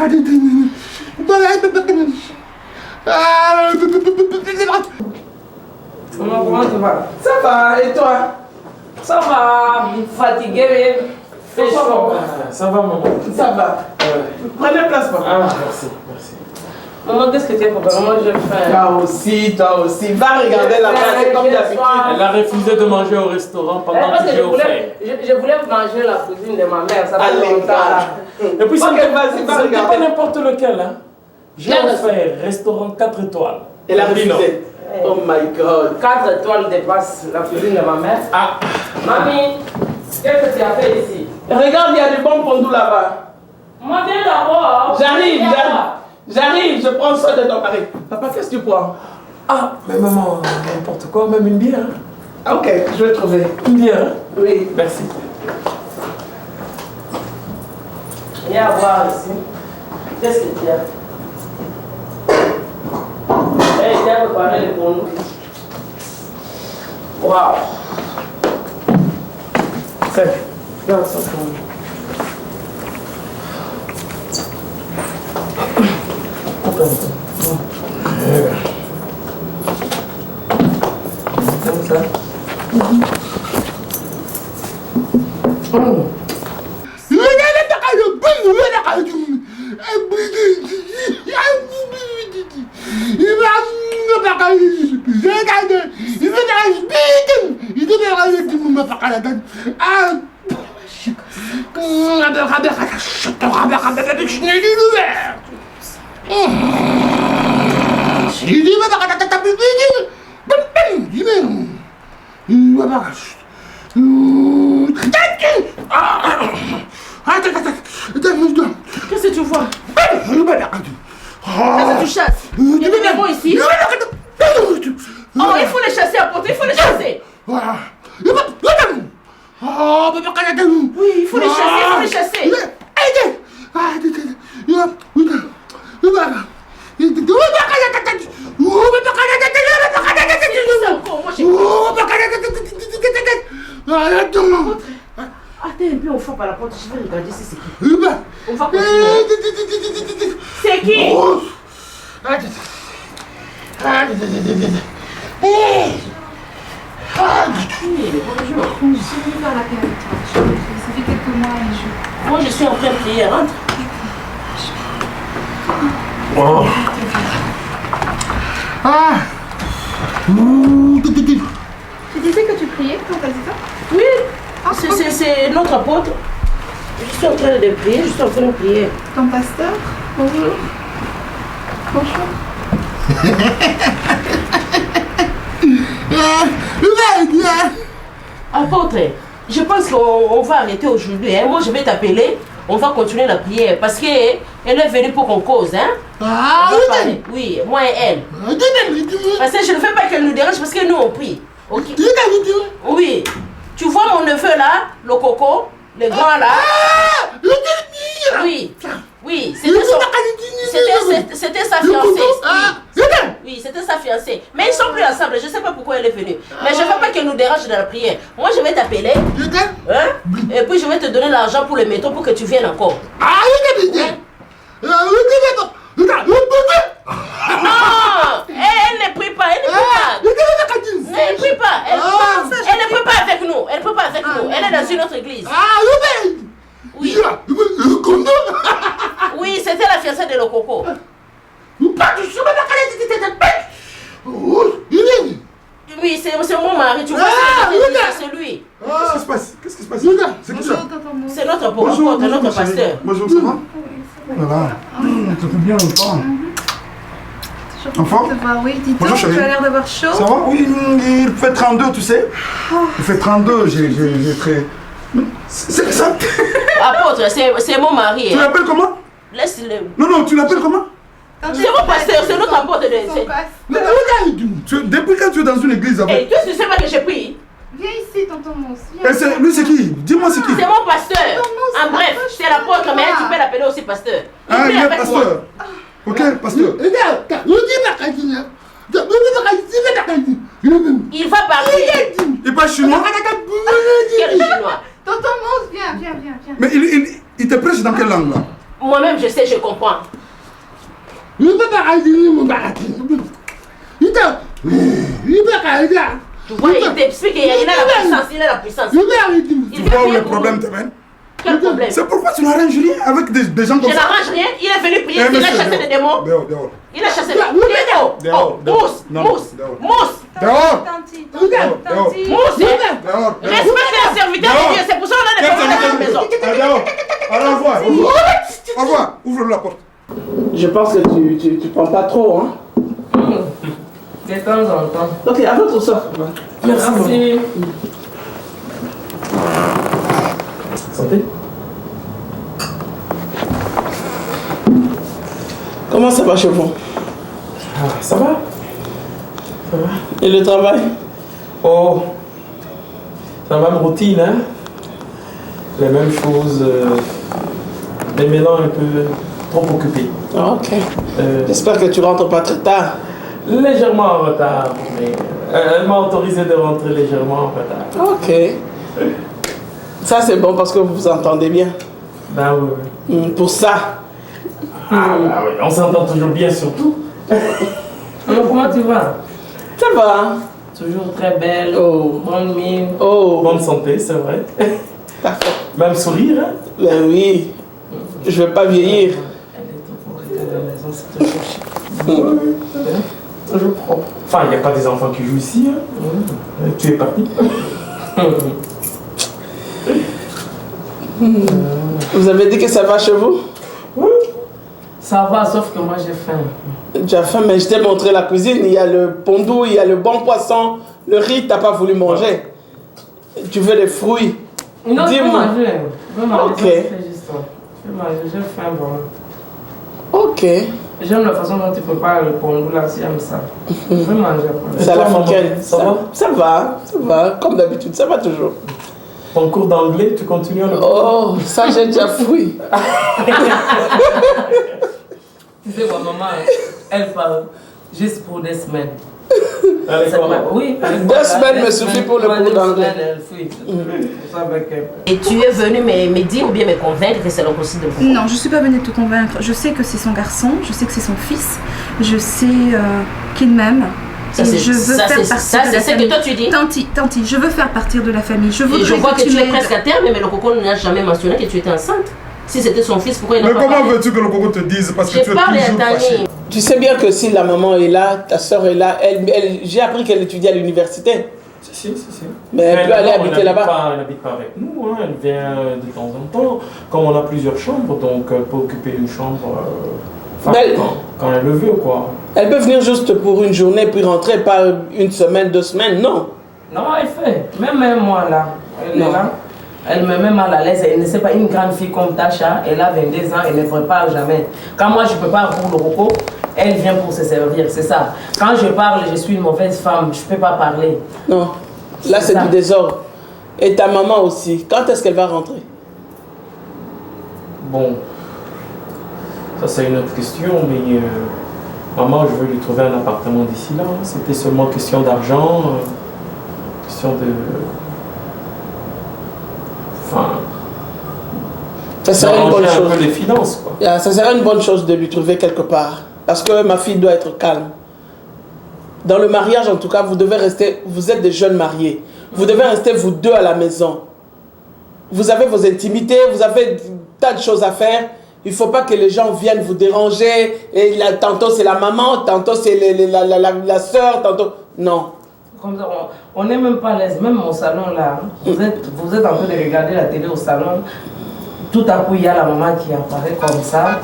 Speaker 8: Comment tu vas? Ça va, et toi? Ça va, fatigué, mais fait chaud.
Speaker 2: Ça va, maman.
Speaker 8: Ça va. Prenez place, papa.
Speaker 2: Ah, merci, merci.
Speaker 8: Maman, qu'est-ce que tu as pour moi? Moi, je fais. Toi aussi. Va regarder la place comme d'habitude.
Speaker 2: Elle a refusé de manger au restaurant pendant que j'ai offert.
Speaker 8: Je voulais manger la cuisine de ma mère, ça fait longtemps.
Speaker 2: Et puis,
Speaker 8: Ok, vas-y, va
Speaker 2: c'est
Speaker 8: regarder.
Speaker 2: pas n'importe lequel, hein. J'ai offert restaurant 4 étoiles.
Speaker 8: Elle a refusé. Oh my God. 4 étoiles dépassent la cuisine de ma mère.
Speaker 2: Ah.
Speaker 8: Mamie, qu'est-ce que tu as fait ici? Regarde, il y a des bons pondous là-bas. Moi, viens d'abord. J'arrive, je prends soin de ton mari. Papa, qu'est-ce que tu prends?
Speaker 2: Ah, mais maman, n'importe quoi, même une bière. Hein. Ok, je vais trouver. Une bière, hein? Oui. Merci.
Speaker 8: Viens voir ici. Qu'est-ce que tu as? Eh, viens préparer les pour nous. Waouh!
Speaker 2: C'est. Regarde ça pour nous. Comme ça.
Speaker 8: Qu'est-ce que tu vois? Qu'est-ce que tu chasses? Il y a des démons ici. Oh, il faut les chasser à porter, il faut les chasser. Oui, il faut les chasser, il faut les chasser. Attends un peu, on frappe à la porte, je vais regarder si c'est qui. On va continuer. C'est qui? Moi je suis en train de prier, rentre.
Speaker 9: Oh.
Speaker 3: Tu disais que tu priais quand t'as dit ça?
Speaker 8: Oui, c'est notre apôtre. Je suis en train de prier, je suis en train de prier.
Speaker 3: Ton pasteur? Bonjour. Bonjour.
Speaker 8: Apôtre, je pense qu'on va arrêter aujourd'hui. Hein. Moi, je vais t'appeler. On va continuer la prière parce qu'elle est venue pour qu'on cause. Hein. Oui, moi et elle. Parce que je ne veux pas qu'elle nous dérange parce que nous, on prie. Okay. Oui. Tu vois mon neveu là, le coco, le grand là. Oui. Oui, c'était sa fiancée. Oui, c'était sa fiancée. Mais ils sont plus ensemble, je ne sais pas pourquoi elle est venue. Mais je ne veux pas qu'elle nous dérange dans la prière. Moi, je vais t'appeler. Hein? Et puis, je vais te donner l'argent pour le métro pour que tu viennes encore. Non, elle ne prie pas, elle ne prie pas. Elle ne prie pas avec nous. Elle ne prie pas avec nous. Elle est dans une autre église. Oui. Oui, c'était la fiancée de Lokoko. Oui, c'est mon mari, tu vois, c'est lui.
Speaker 9: Qu'est-ce qui se passe? Qu'est-ce qui se passe? C'est qui ça?
Speaker 8: C'est notre apôtre, notre pasteur.
Speaker 9: Bonjour, ça va? Voilà. Ça fait bien longtemps. Enfant?
Speaker 3: Oui, dis-donc,
Speaker 9: Bonjour, chérie.
Speaker 3: tu as l'air d'avoir chaud.
Speaker 9: Ça va? Oui, il fait 32, tu sais. Il fait 32, j'ai très... C'est ça?
Speaker 8: Apôtre, c'est mon mari.
Speaker 9: Tu l'appelles comment?
Speaker 8: Laisse-le.
Speaker 9: Non, tu l'appelles comment?
Speaker 8: C'est mon pasteur, c'est notre apôtre.
Speaker 9: Depuis quand tu es dans une église avec...
Speaker 8: Et tu sais pas que j'ai pris?
Speaker 3: Viens ici, tonton Mousse.
Speaker 9: Lui, c'est qui? Dis-moi, c'est qui?
Speaker 8: C'est mon pasteur. En bref, c'est l'apôtre, mais tu peux l'appeler aussi pasteur.
Speaker 9: Ah, il est pasteur. Ok, pasteur.
Speaker 8: Il va parler.
Speaker 9: Il parle chinois?
Speaker 8: Quel chinois?
Speaker 3: Tonton Mousse, viens.
Speaker 9: Mais il te prêche dans quelle langue là?
Speaker 8: Moi-même, je sais, je comprends. Tu vois, il t'explique qu'il a la puissance,
Speaker 9: Tu vois où le problème te mène?
Speaker 8: Quel problème?
Speaker 9: C'est pourquoi tu n'arranges rien avec des gens comme
Speaker 8: Je
Speaker 9: ça.
Speaker 8: n'arrange rien, il est venu prier, il a chassé des démons.
Speaker 9: Dehors.
Speaker 8: Il a chassé des démons. Mousse.
Speaker 9: Dehors.
Speaker 8: Mousse. Respecte les serviteurs de Dieu, c'est pour ça qu'on a des problèmes dans la maison.
Speaker 9: Dehors. Alors, au revoir. Au revoir. Ouvre la porte.
Speaker 2: Je pense que tu prends pas trop, hein?
Speaker 8: De temps en temps.
Speaker 2: Ok, à votre sort.
Speaker 8: Merci.
Speaker 2: Santé. Comment ça va chez vous? Ça va?
Speaker 8: Et le travail?
Speaker 2: Oh, c'est la même routine, hein. Les mêmes choses. Mais maintenant un peu trop occupé.
Speaker 8: Ok. J'espère que tu rentres pas très tard.
Speaker 2: Légèrement en retard, mais elle m'a autorisé de rentrer légèrement en retard.
Speaker 8: Ok. Ça c'est bon parce que vous vous entendez bien.
Speaker 2: Ben oui.
Speaker 8: Pour ça.
Speaker 2: Ah oui, on s'entend toujours bien surtout.
Speaker 8: Alors comment tu vas? Ça va.
Speaker 6: Toujours très belle, bonne mine.
Speaker 2: Bonne santé, c'est vrai.
Speaker 8: Parfait.
Speaker 2: Même sourire, hein?
Speaker 8: Ben oui. Je vais pas vieillir.
Speaker 2: Toujours propre. Enfin, il n'y a pas des enfants qui jouent ici, hein? Tu es parti.
Speaker 8: Vous avez dit que ça va chez vous?
Speaker 6: Oui. Ça va, sauf que moi j'ai faim.
Speaker 8: Tu as faim, mais je t'ai montré la cuisine. Il y a le pondou, il y a le bon poisson, le riz, t'as pas voulu manger. Tu veux des fruits?
Speaker 6: Non, je veux manger. Je veux manger.
Speaker 8: Ok.
Speaker 6: C'est juste ça. Je veux manger, j'ai faim, bon.
Speaker 8: Ok.
Speaker 6: J'aime la façon dont tu prépares le pondou là, si j'aime ça. Je veux manger après.
Speaker 8: C'est à l'africaine.
Speaker 2: Ça va?
Speaker 8: Ça va, ça va. Comme d'habitude, ça va toujours.
Speaker 2: Ton cours d'anglais, tu continues à le...
Speaker 8: Oh, ça j'ai déjà fouillé.
Speaker 6: Tu sais quoi, maman, elle parle juste pour des semaines.
Speaker 8: Oui, 2 semaines me suffit pour le cours d'anglais.
Speaker 5: Et tu es venu me dire ou bien me convaincre que c'est l'opposite de vous?
Speaker 10: Non, je ne suis pas venue te convaincre. Je sais que c'est son garçon, je sais que c'est son fils, je sais qu'il m'aime.
Speaker 5: Ça, c'est ce que toi tu dis.
Speaker 10: Tanti, je veux faire partir de la famille. Je
Speaker 5: vois que tu es presque à terme, mais le coco n'a jamais mentionné que tu étais enceinte. Si c'était son fils, pourquoi il n'a pas parlé?
Speaker 9: Mais comment veux-tu que le coco te dise? Parce que tu es toujours fâché.
Speaker 8: Tu sais bien que si la maman est là, ta soeur est là, j'ai appris qu'elle étudie à l'université.
Speaker 2: Si.
Speaker 8: Mais elle peut aller habiter là-bas.
Speaker 2: Elle n'habite pas avec nous, hein. Elle vient de temps en temps. Comme on a plusieurs chambres, donc elle peut occuper une chambre quand elle le veut, quoi.
Speaker 8: Elle peut venir juste pour une journée puis rentrer, pas 1 semaine, 2 semaines, non.
Speaker 6: Non, elle fait. Même moi là, elle est là. Elle me met mal à l'aise. Elle ne sait pas, une grande fille comme Tasha, elle a 22 ans, elle ne prépare jamais. Quand moi je prépare pour le coco, elle vient pour se servir, c'est ça. Quand je parle, je suis une mauvaise femme, je ne peux pas parler.
Speaker 8: Non, là c'est du désordre. Et ta maman aussi, quand est-ce qu'elle va rentrer?
Speaker 2: Bon, ça c'est une autre question, mais maman, je veux lui trouver un appartement d'ici là. C'était seulement question d'argent, question de... Enfin...
Speaker 8: Ça serait une bonne chose.
Speaker 2: Un peu les finances, quoi.
Speaker 8: Ça serait une bonne chose de lui trouver quelque part. Parce que ma fille doit être calme. Dans le mariage, en tout cas, vous devez rester... Vous êtes des jeunes mariés. Vous devez rester vous deux à la maison. Vous avez vos intimités, vous avez tas de choses à faire. Il ne faut pas que les gens viennent vous déranger. Et là, tantôt c'est la maman, tantôt c'est la soeur, tantôt... Non.
Speaker 6: Comme ça, on n'est même pas à l'aise. Même mon salon là, vous êtes en train de regarder la télé au salon. Tout à coup, il y a la maman qui apparaît comme ça.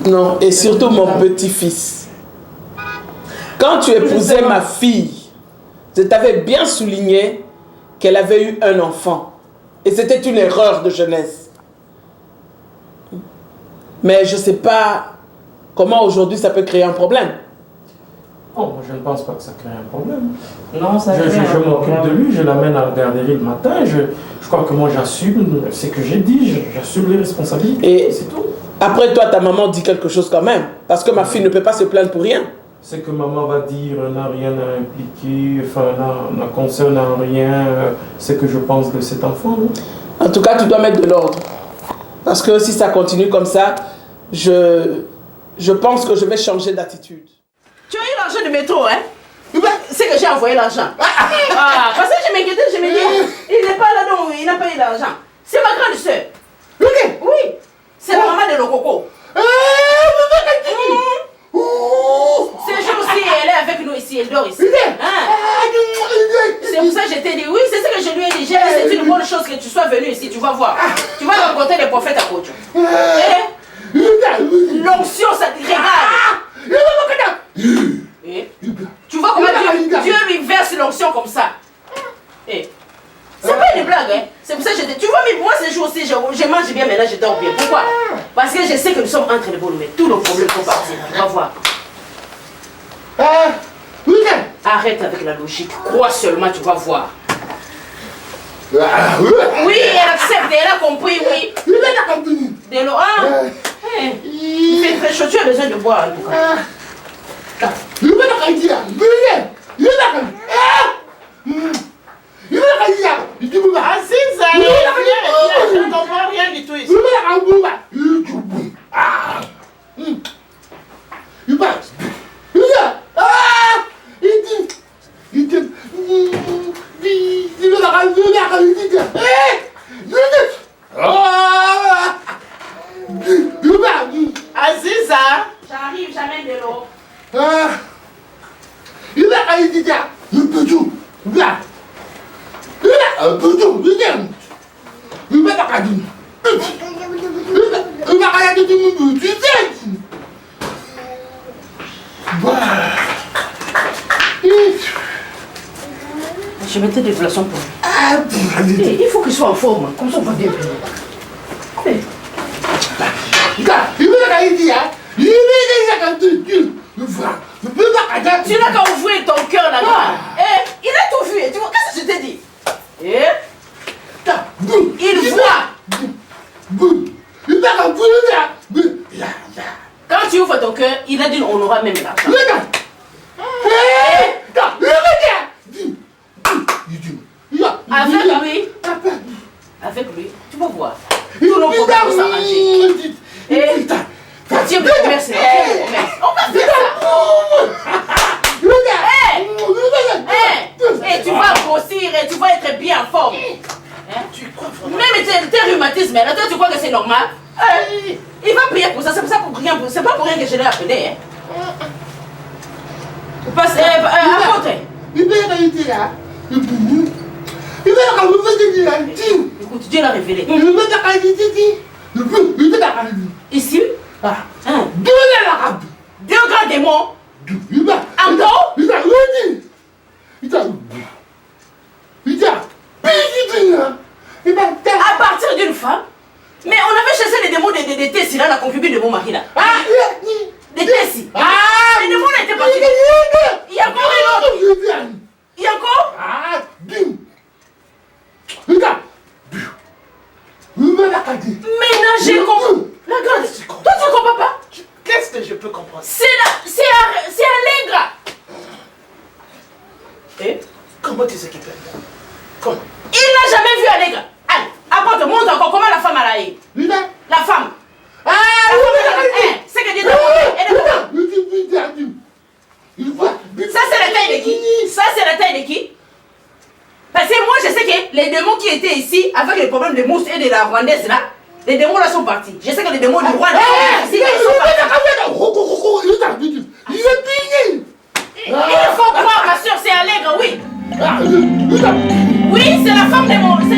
Speaker 8: Non, et surtout mon petit-fils. Quand tu épousais ma fille, je t'avais bien souligné qu'elle avait eu un enfant. Et c'était une erreur de jeunesse. Mais je ne sais pas comment aujourd'hui ça peut créer un problème.
Speaker 2: Oh, moi je ne pense pas que ça crée un problème.
Speaker 6: Non, ça crée un
Speaker 2: Je m'occupe de lui, je l'amène à la garderie le matin. Je crois que moi j'assume ce que j'ai dit, j'assume les responsabilités.
Speaker 8: Et c'est tout. Après toi, ta maman dit quelque chose quand même. Parce que ma fille ne peut pas se plaindre pour rien.
Speaker 2: Ce que maman va dire n'a rien à impliquer, enfin, n'a concerne en rien ce que je pense de cet enfant. Non?
Speaker 8: En tout cas, tu dois mettre de l'ordre. Parce que si ça continue comme ça, je pense que je vais changer d'attitude.
Speaker 5: Tu as eu l'argent du métro, hein? C'est que j'ai envoyé l'argent. Parce que je m'inquiétais, je me dis, il n'est pas là, donc il n'a pas eu l'argent. C'est ma grande soeur. Oui, c'est la maman de Lokoko. Ce jour-ci, elle est avec nous ici, elle dort ici. C'est pour ça que je t'ai dit, oui, c'est ce que je lui ai dit. J'ai dit, c'est une bonne chose que tu sois venu ici, tu vas voir. Tu vas rencontrer les prophètes à Kojo. L'onction, ça te regarde. Tu vois comment Dieu lui verse l'onction comme ça. C'est pas une blague, hein. C'est pour ça que je dis, tu vois, mais moi ce jour-ci, je mange bien, maintenant je dors bien. Pourquoi? Parce que je sais que nous sommes entre les bonnes, mais tous nos problèmes vont partir. Tu vas voir.
Speaker 6: Arrête avec la logique. Crois seulement, tu vas voir. Oui, elle accepte, elle a compris, oui. De l'eau, il fait très chaud, tu as besoin de boire en tout cas.
Speaker 1: Aziza, je ne comprends rien du tout ici. Aziza,
Speaker 6: j'arrive, j'amène de l'eau. Je mettais des glaçons pour lui. Il faut qu'il soit en forme, comme ça on va bien venir. Tu n'as qu'à ouvrir ton cœur là-bas. Il a tout vu. Tu vois, qu'est-ce que je t'ai dit? Il voit. Quand tu ouvres ton cœur, il a dit on aura même l'argent. Avec lui, tu vas voir. Tout nos problèmes vont s'arranger. Tiens le commerce, on va faire ça. Et tu vas grossir et tu vas être bien en forme. Même tes rhumatismes, là, toi tu crois que c'est normal? Il va prier pour ça, c'est pas pour rien que je l'ai appelé. Apôtre. Écoute, Dieu l'a révélé. Ici, deux grands démons. Encore? À partir d'une femme? Mais on avait chassé les démons de Tessie, là, la concubine de mon mari là. De Tessie. Les démons n'étaient pas. Il y a encore une autre. Il y a encore? Maintenant j'ai compris. La grande. Toi tu ne comprends pas?
Speaker 1: Qu'est-ce que je peux comprendre?
Speaker 6: C'est Allègre.
Speaker 1: Comment tu sais qu'il peut? Comment?
Speaker 6: Il n'a jamais vu Allègre. Allez, apporte, montre encore comment la femme a laillé. La femme. C'est que Dieu t'a montré. Ça c'est la taille de qui? Ça c'est la taille de qui? Parce que moi je sais que les démons qui étaient ici avec les problèmes de mousse et de la rwandaise là, les démons là sont partis. Je sais que les démons du Rwanda ici là, ils sont partis. Il faut croire ma soeur, c'est Allègre, oui. Oui, c'est la femme de notre fils.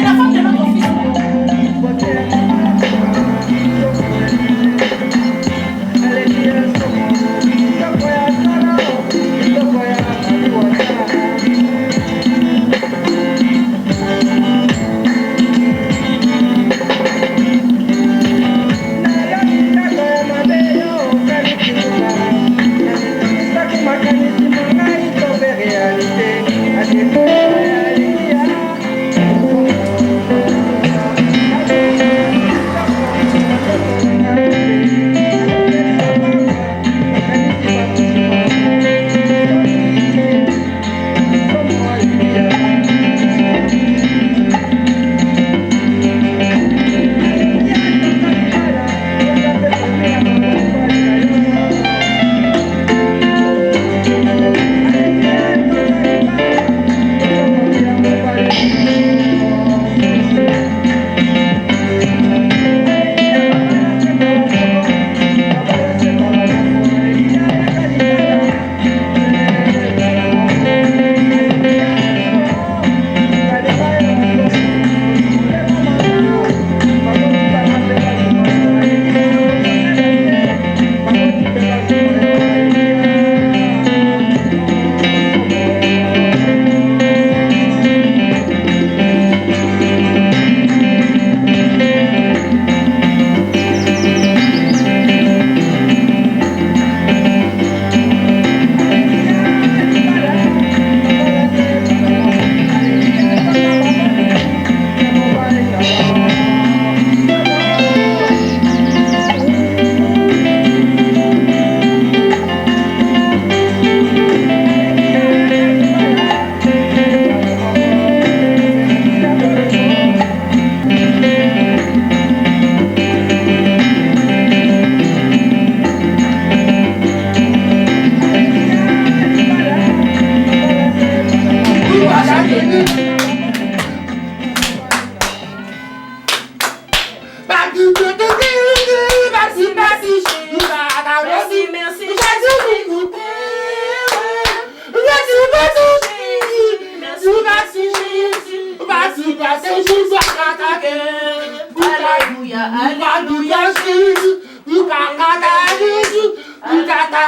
Speaker 5: Alléluia Jésus. Alléluia Jésus. Alléluia Jésus.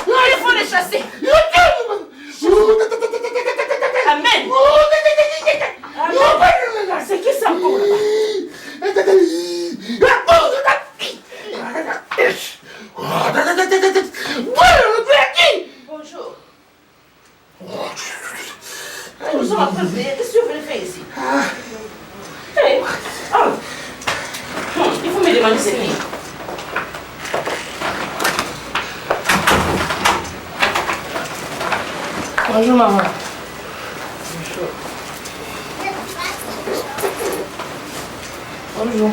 Speaker 5: Il faut les chasser. Amen. C'est qui ça encore bonjour. Nous sommes en train de veiller. Qu'est-ce que tu veux faire ici? Hey. Oh. Il faut me demander c'est qui. Bonjour maman. Bonjour. Bonjour.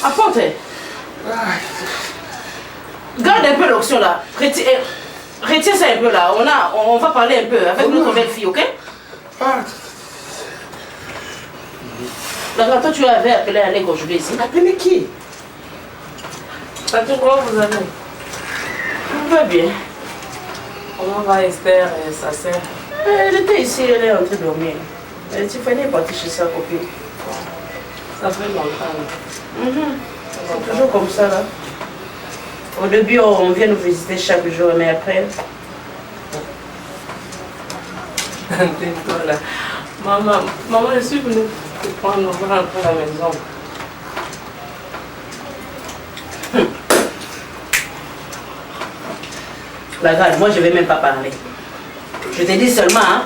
Speaker 5: Apporte. Garde un peu l'option là. Retiens ça un peu là. On va parler un peu avec notre belle fille, ok? D'accord, toi tu avais appelé Alec aujourd'hui ici. Appelé qui?
Speaker 8: Tantôt, comment vous allez?
Speaker 5: Tout va bien.
Speaker 8: Comment va Esther et sa sœur?
Speaker 5: Elle était ici, elle est en train de dormir. Tiffany est partie chez sa copine.
Speaker 8: Ça fait longtemps.
Speaker 5: C'est toujours comme ça là. Au début, on vient nous visiter chaque jour, mais après...
Speaker 8: Tais-toi là. Maman, je suis venue te prendre, on va rentrer à la maison.
Speaker 5: Regarde, moi je vais même pas parler. Je te dis seulement, hein,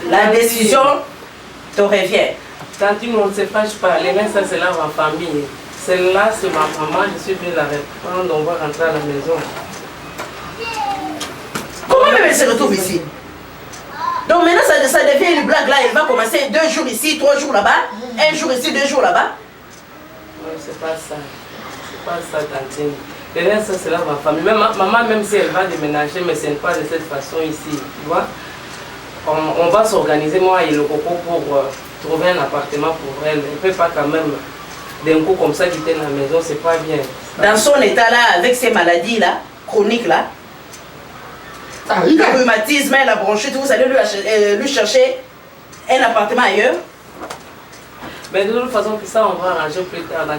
Speaker 5: la décision te revient.
Speaker 8: Tantine, on ne se fâche pas. Les mains, ça c'est là ma famille. Celle-là, c'est ma maman, je suis venue la reprendre, on va rentrer à la maison.
Speaker 5: Comment même elle se retrouve ici? Donc maintenant ça devient une blague là, elle va commencer 2 jours ici, 3 jours là-bas, 1 jour ici, 2 jours là-bas.
Speaker 8: Non, c'est pas ça. C'est pas ça, Tantine. Derrière ça, c'est là ma famille. Même maman, même si elle va déménager, mais ce n'est pas de cette façon ici. Tu vois? On va s'organiser, moi et le coco, pour trouver un appartement pour elle. Elle ne peut pas quand même, d'un coup comme ça, quitter la maison, c'est pas bien.
Speaker 5: Dans son état là, avec ces maladies là, chroniques là, le rhumatisme, la bronchite, vous allez lui chercher un appartement ailleurs.
Speaker 8: Mais de toute façon, ça on va arranger plus tard. Mais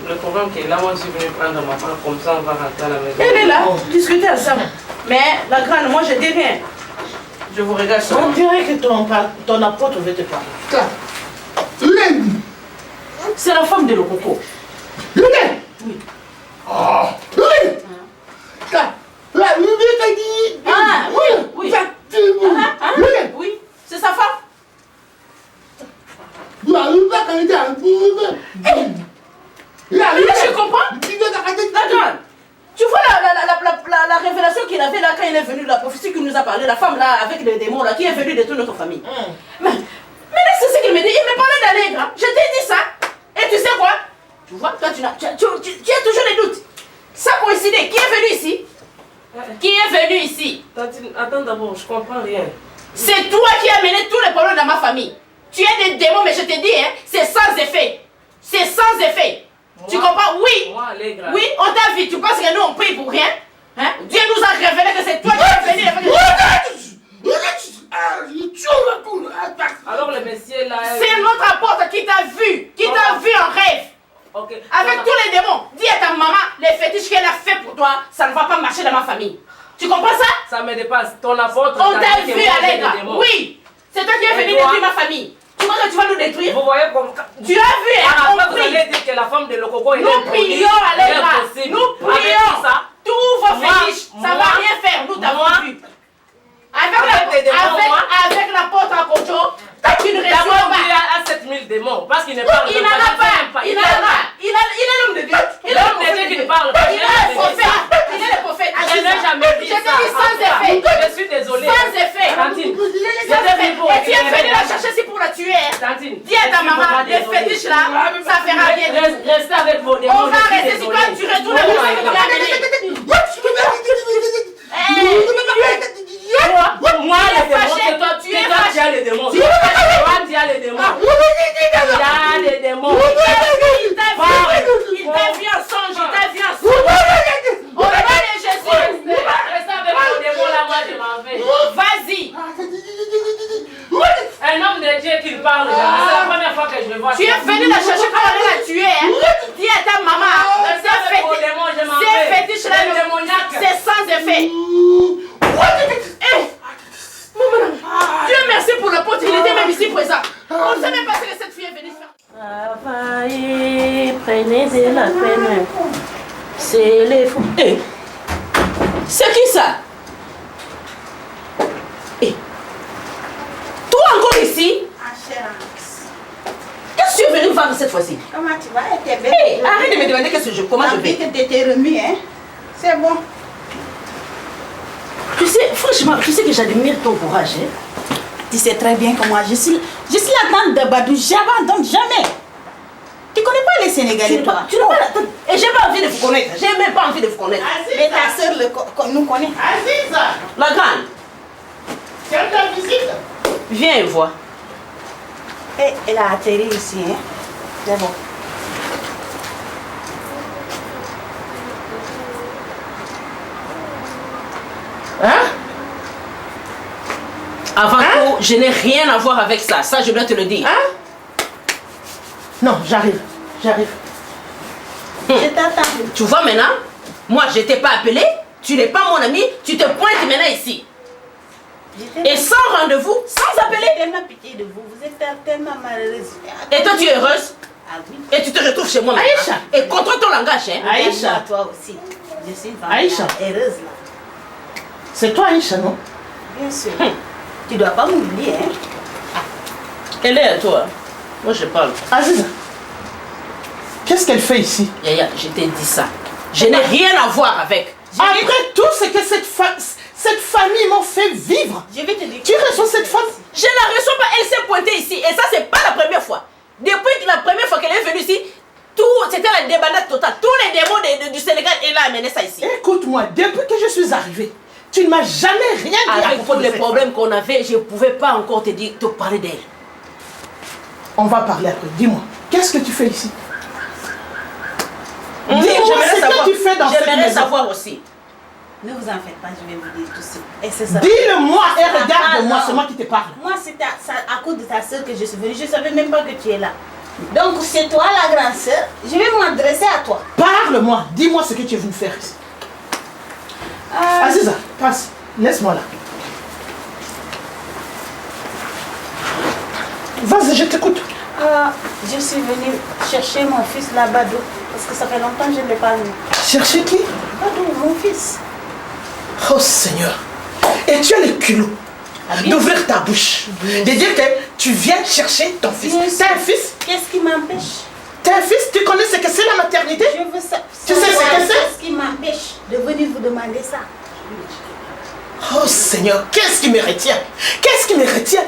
Speaker 8: le problème qui est là, moi je suis venue prendre ma femme, comme ça on va rentrer à la maison.
Speaker 5: Elle est là, discuter ensemble. Mais la grande, moi je dis rien. Je vous regarde ça.
Speaker 1: On dirait que ton apôtre veut te parler.
Speaker 5: C'est la femme de Lokoko.
Speaker 9: Oui.
Speaker 5: Ah, oui, oui. Oui, c'est sa femme. Là, je comprends. D'accord. Tu vois la révélation qu'il avait là quand il est venu, la prophétie qu'il nous a parlé, la femme là avec les démons là qui est venue détruire notre famille. Mais là, c'est ce qu'il me dit. Il me parlait d'Allègre. Hein. Je t'ai dit ça. Et tu sais quoi? Tu vois, toi tu as toujours des doutes. Ça coïncidait. Qui est venu ici? Qui est venu ici?
Speaker 8: Attends d'abord, je comprends rien.
Speaker 5: C'est toi qui as mené tous les problèmes dans ma famille. Tu es des démons, mais je te dis, hein, c'est sans effet. C'est sans effet. Moi, tu comprends? Oui.
Speaker 8: Moi,
Speaker 5: oui, on t'a vu. Tu penses que nous, on prie pour rien? Hein? Dieu nous a révélé que c'est toi qui es venu.
Speaker 8: Alors le monsieur là...
Speaker 5: C'est notre apôtre qui t'a vu. Qui t'a vu en rêve.
Speaker 8: Okay.
Speaker 5: Avec tous les démons. Dis à ta maman, les fétiches qu'elle a fait pour toi, ça ne va pas marcher dans ma famille. Tu comprends ça?
Speaker 8: Ça me dépasse. Ton apôtre...
Speaker 5: On t'a vu, Allégra. Oui. C'est toi qui es venu détruire ma famille. Tu crois que tu vas nous détruire?
Speaker 8: Vous voyez comme...
Speaker 5: Tu as vu, hein?
Speaker 8: Vous allez dire que la femme de Lokoko est
Speaker 5: nous prions, Allégra. Nous prions. Tous vos fétiches, ça ne va rien faire. Nous t'avons vu. Avec l'apôtre à Kojo, tu ne reçois pas.
Speaker 8: Il a 7000 démons. Parce qu'il ne parle pas.
Speaker 5: Il n'en a pas. Il est l'homme de Dieu.
Speaker 8: Il est l'homme de Dieu qui ne parle pas.
Speaker 5: Il est le prophète. Il est le prophète.
Speaker 8: Je n'ai jamais dit ça.
Speaker 5: Je te dis sans effet.
Speaker 8: Je suis désolée.
Speaker 5: Sans effet.
Speaker 8: Tantine.
Speaker 5: Et tu es venu la chercher ici pour la tuer.
Speaker 8: Tantine.
Speaker 5: Dis à ta maman, les fétiches là, ça fera rien.
Speaker 8: Restez avec vos démons.
Speaker 5: On va rester si toi tu retournes à la maison.
Speaker 6: fait. Dieu merci pour le pote, il était même ici présent. On ne sait même pas ce que cette fille est venue faire.
Speaker 5: Travaillez, prenez de la peine. C'est les fous.
Speaker 6: C'est qui ça? Toi encore ici? Qu'est-ce que tu es venu voir cette fois-ci?
Speaker 4: Comment tu vas? T'es belle.
Speaker 6: Arrête de me demander comment je vais.
Speaker 4: Tu t'es remis, hein? C'est bon.
Speaker 6: Tu sais, franchement, tu sais que j'admire ton courage, hein?
Speaker 4: Tu sais très bien que moi, je suis la tante de Badou. J'abandonne jamais. Tu connais pas les Sénégalais, toi?
Speaker 6: Tu n'as pas... Et j'ai pas envie de vous connaître. J'ai même pas envie de vous connaître.
Speaker 4: Mais ta soeur nous connaît.
Speaker 1: Aziza,
Speaker 6: La grande,
Speaker 1: tu as ta visite?
Speaker 6: viens et vois.
Speaker 4: Elle a atterri ici, hein? C'est bon.
Speaker 6: Hein? Avant tout, je n'ai rien à voir avec ça. Ça, je dois te le dire.
Speaker 1: Hein? Non, j'arrive.
Speaker 4: Je t'attends.
Speaker 6: Tu vois maintenant, moi, je t'ai pas appelé. Tu n'es pas mon ami. Tu te pointes maintenant ici. Et sans rendez-vous, sans appeler.
Speaker 4: J'ai tellement pitié de vous. Vous êtes tellement malheureuse.
Speaker 6: Et toi, tu es heureuse?
Speaker 4: Ah oui.
Speaker 6: Et tu te retrouves chez moi maintenant.
Speaker 1: Aïcha.
Speaker 6: Et contrôle ton langage, hein?
Speaker 1: Aïcha.
Speaker 4: Toi aussi. Je suis une femme
Speaker 1: Aïcha.
Speaker 4: heureuse là.
Speaker 1: C'est toi, Aïcha, non?
Speaker 4: Bien sûr. Tu dois pas m'oublier, hein?
Speaker 6: Elle est à toi. Moi, je parle.
Speaker 1: Aziza, qu'est-ce qu'elle fait ici?
Speaker 6: Yaya, je t'ai dit ça. Je n'ai rien à voir avec.
Speaker 1: Après tout ce que cette famille m'ont fait vivre,
Speaker 4: Je vais te dire.
Speaker 1: tu reçois cette femme?
Speaker 6: Je la reçois pas, elle s'est pointée ici. Et ça, c'est pas la première fois. Depuis la première fois qu'elle est venue ici, c'était la débandade totale. Tous les démons du Sénégal, elle a amené ça ici.
Speaker 1: Écoute-moi, depuis que je suis arrivée, tu ne m'as jamais rien dit à
Speaker 6: Avec
Speaker 1: propos
Speaker 6: tous
Speaker 1: de
Speaker 6: les
Speaker 1: cette
Speaker 6: problèmes qu'on avait, je ne pouvais pas encore te parler d'elle.
Speaker 1: On va parler après. Dis-moi, qu'est-ce que tu fais ici? Dis-moi
Speaker 6: J'aimerais
Speaker 1: ce
Speaker 6: savoir.
Speaker 1: que tu fais dans cette
Speaker 6: J'aimerais
Speaker 1: maison.
Speaker 6: savoir aussi.
Speaker 4: Ne vous en faites pas, je vais vous dire tout ça. Et c'est ça.
Speaker 1: Dis-le-moi et
Speaker 4: Ah,
Speaker 1: regarde-moi,
Speaker 4: non.
Speaker 1: c'est moi qui te parle.
Speaker 4: Moi, c'est à cause de ta soeur que je suis venue. Je ne savais même pas que tu es là. Donc, c'est toi la grande soeur. Je vais m'adresser à toi.
Speaker 1: Parle-moi, dis-moi ce que tu es venu faire ici. Aziza, passe, laisse-moi là. Vas-y, je t'écoute.
Speaker 4: Je suis venue chercher mon fils là, Badou. Parce que ça fait longtemps que je ne l'ai pas vu.
Speaker 1: Chercher qui?
Speaker 4: Badou, mon fils.
Speaker 1: Oh Seigneur. Et tu as le culot d'ouvrir ta bouche, de dire que tu viens chercher ton fils. T'as un fils?
Speaker 4: Qu'est-ce qui m'empêche?
Speaker 1: T'as un fils? Tu connais ce que c'est la maternité?
Speaker 4: Je veux ça.
Speaker 1: Tu sais ce que c'est?
Speaker 4: Qu'est-ce qui m'empêche de venir vous demander ça?
Speaker 1: Oh Seigneur, qu'est-ce qui me retient? Qu'est-ce qui me retient?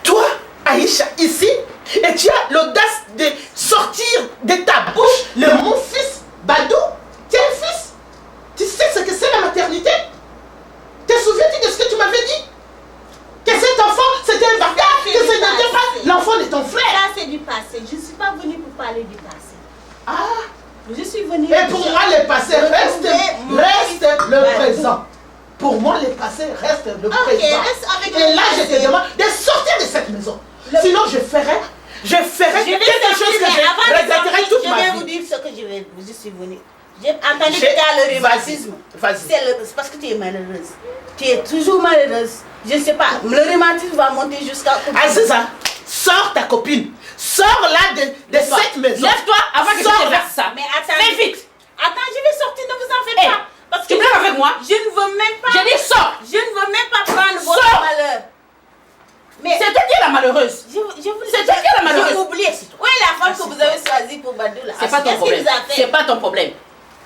Speaker 1: Toi, Aïcha, ici, et tu as l'audace de sortir de ta bouche le mon fils, Badou. Tu as un fils? Tu sais ce que c'est la maternité? Te souviens-tu de ce que tu m'avais dit? Que cet enfant, c'était un barbare, que ce n'était pas l'enfant de ton frère.
Speaker 4: Ça, c'est du passé. Je ne suis pas venue pour parler du passé.
Speaker 1: Ah!
Speaker 4: Je suis venue...
Speaker 1: Et pour moi, le passé reste le présent. Pour moi, le passé reste le présent. Et là, je te demande de sortir de cette maison. Sinon, je ferai quelque chose que je regretterai toute ma vie.
Speaker 4: Je vais vous dire ce que je suis venue. J'ai entendu que tu as le rhumatisme. C'est parce que tu es malheureuse. Tu es toujours malheureuse. Je ne sais pas, le rhumatisme va monter jusqu'à...
Speaker 1: Aziza, sors ta copine. Sors là de cette maison.
Speaker 6: Lève-toi avant que je te verse ça.
Speaker 4: Mais attends.
Speaker 6: Fais vite.
Speaker 4: Attends, je vais sortir, ne vous en faites pas. Parce que
Speaker 6: tu blagues avec moi?
Speaker 4: Je ne veux même pas...
Speaker 6: J'ai dit sors.
Speaker 4: Je ne veux même pas prendre votre malheur.
Speaker 6: Mais c'est toi qui es la malheureuse.
Speaker 4: C'est
Speaker 6: toi qui es la malheureuse.
Speaker 4: J'ai oublié. Où est la femme que vous avez choisie pour Badou là?
Speaker 6: C'est pas ton problème. C'est pas ton problème.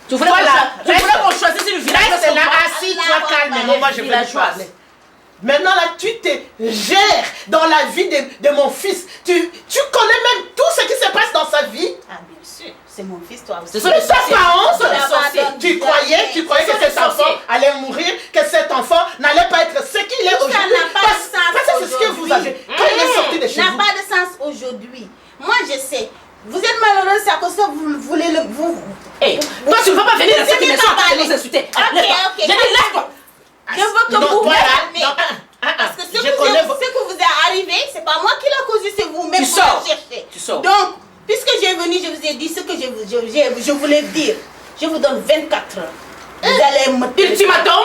Speaker 6: Tu voulais qu'on choisisse une village.
Speaker 1: Reste là, assis-toi calmement. Moi, je vais te parler. Maintenant là, tu te gères dans la vie de mon fils. Tu connais même tout ce qui se passe dans sa vie.
Speaker 4: Ah bien sûr, c'est mon fils toi aussi.
Speaker 1: Ce n'est pas honte. Tu croyais que cet enfant allait mourir, que cet enfant n'allait pas être ce qu'il est aujourd'hui.
Speaker 4: Ça n'a pas de sens
Speaker 1: Parce que c'est ce que vous avez. Quand il est sorti de chez vous.
Speaker 4: n'a pas de sens aujourd'hui. Moi je sais. Vous êtes malheureuse, c'est à cause que vous voulez le...
Speaker 6: Toi tu ne vas pas venir dans cette maison pour nous insulter.
Speaker 4: Ok.
Speaker 6: J'ai dit lève-toi.
Speaker 4: Je veux que vous calmez. Parce que ce
Speaker 1: je
Speaker 4: que
Speaker 1: connais
Speaker 4: vous est arrivé, c'est pas moi qui l'ai causé, c'est vous-même
Speaker 6: Tu
Speaker 4: qui
Speaker 6: sors.
Speaker 4: l'avez cherché.
Speaker 6: Tu sors.
Speaker 4: Donc, puisque j'ai venu, je vous ai dit ce que je voulais dire. Je vous donne 24 heures. Vous allez me...
Speaker 6: Ultimatum.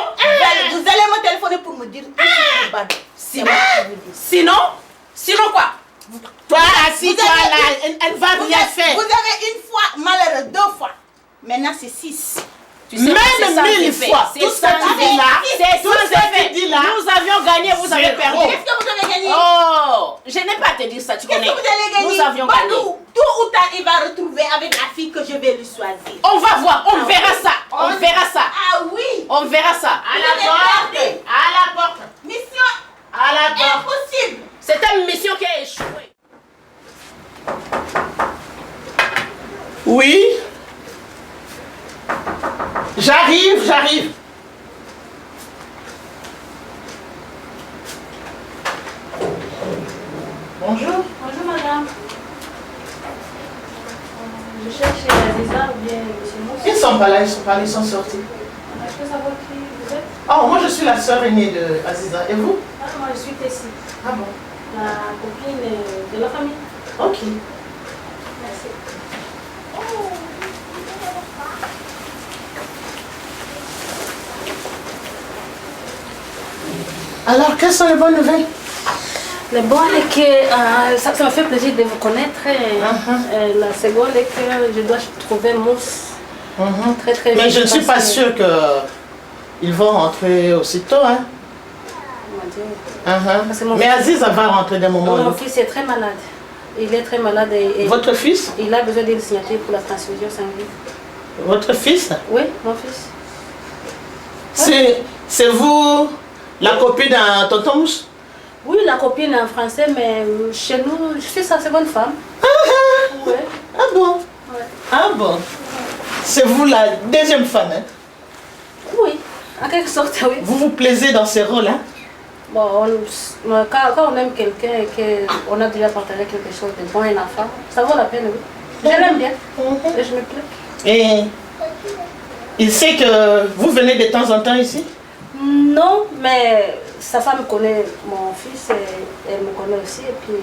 Speaker 4: effet.
Speaker 1: fois, tout ce que tu dis là,
Speaker 4: C'est
Speaker 1: tout ce
Speaker 4: sans
Speaker 1: que tu
Speaker 4: effet.
Speaker 1: dis là,
Speaker 4: Nous avions gagné, vous avez
Speaker 1: zéro.
Speaker 4: perdu.
Speaker 5: Qu'est-ce que vous avez gagné?
Speaker 4: Oh, je n'ai pas à te dire ça, tu
Speaker 5: Qu'est-ce
Speaker 4: connais.
Speaker 5: que vous allez gagner?
Speaker 4: Nous avions gagné.
Speaker 5: Badou, tout ou tard, il va retrouver avec la fille que je vais lui choisir.
Speaker 4: On va voir, on verra ça. On verra ça.
Speaker 5: Ah oui.
Speaker 4: On verra ça.
Speaker 1: À la porte. À la porte.
Speaker 5: Mission
Speaker 1: À la porte.
Speaker 5: impossible.
Speaker 4: C'est une mission qui a échoué.
Speaker 1: Oui. J'arrive. Bonjour.
Speaker 6: Bonjour madame. Je cherche Aziza ou bien monsieur Moussa.
Speaker 1: Ils sont pas là, ils sont sortis.
Speaker 6: Je peux savoir qui vous êtes?
Speaker 1: Oh, moi je suis la sœur aînée de Aziza. Et vous?
Speaker 6: Ah, moi je suis Tessie,
Speaker 1: Ah bon.
Speaker 6: la copine de la famille.
Speaker 1: Ok.
Speaker 6: Merci.
Speaker 1: Alors, quelles sont les bonnes nouvelles?
Speaker 6: Le bon est que ça me fait plaisir de vous connaître. La seconde est que je dois trouver Mousse. Très très vite.
Speaker 1: Mais je ne suis pas
Speaker 6: parce que-
Speaker 1: sûre qu'ils vont rentrer aussitôt. Hein?
Speaker 6: On m'a dit- Parce que
Speaker 1: Mais Aziza va rentrer d'un moment à
Speaker 6: Mon
Speaker 1: l'autre.
Speaker 6: fils est très malade. Il est très malade et
Speaker 1: Votre fils?
Speaker 6: il a besoin d'une signature pour la transfusion sanguine.
Speaker 1: Votre fils?
Speaker 6: Oui, mon fils.
Speaker 1: C'est vous, la copine d'un tonton Mousse?
Speaker 6: Oui, la copine est en français, mais chez nous, je suis sa seconde femme. Ouais.
Speaker 1: Ah bon?
Speaker 6: Ouais.
Speaker 1: Ah bon? C'est vous la deuxième femme, hein?
Speaker 6: Oui, en quelque sorte, oui.
Speaker 1: Vous vous plaisez dans ces rôles, hein?
Speaker 6: Bon, quand on aime quelqu'un et qu'on a déjà partagé quelque chose de bon, un enfant, ça vaut la peine, oui. Je l'aime bien et je me plais.
Speaker 1: Et il sait que vous venez de temps en temps ici?
Speaker 6: Non, mais sa femme connaît mon fils et elle me connaît aussi. Et puis,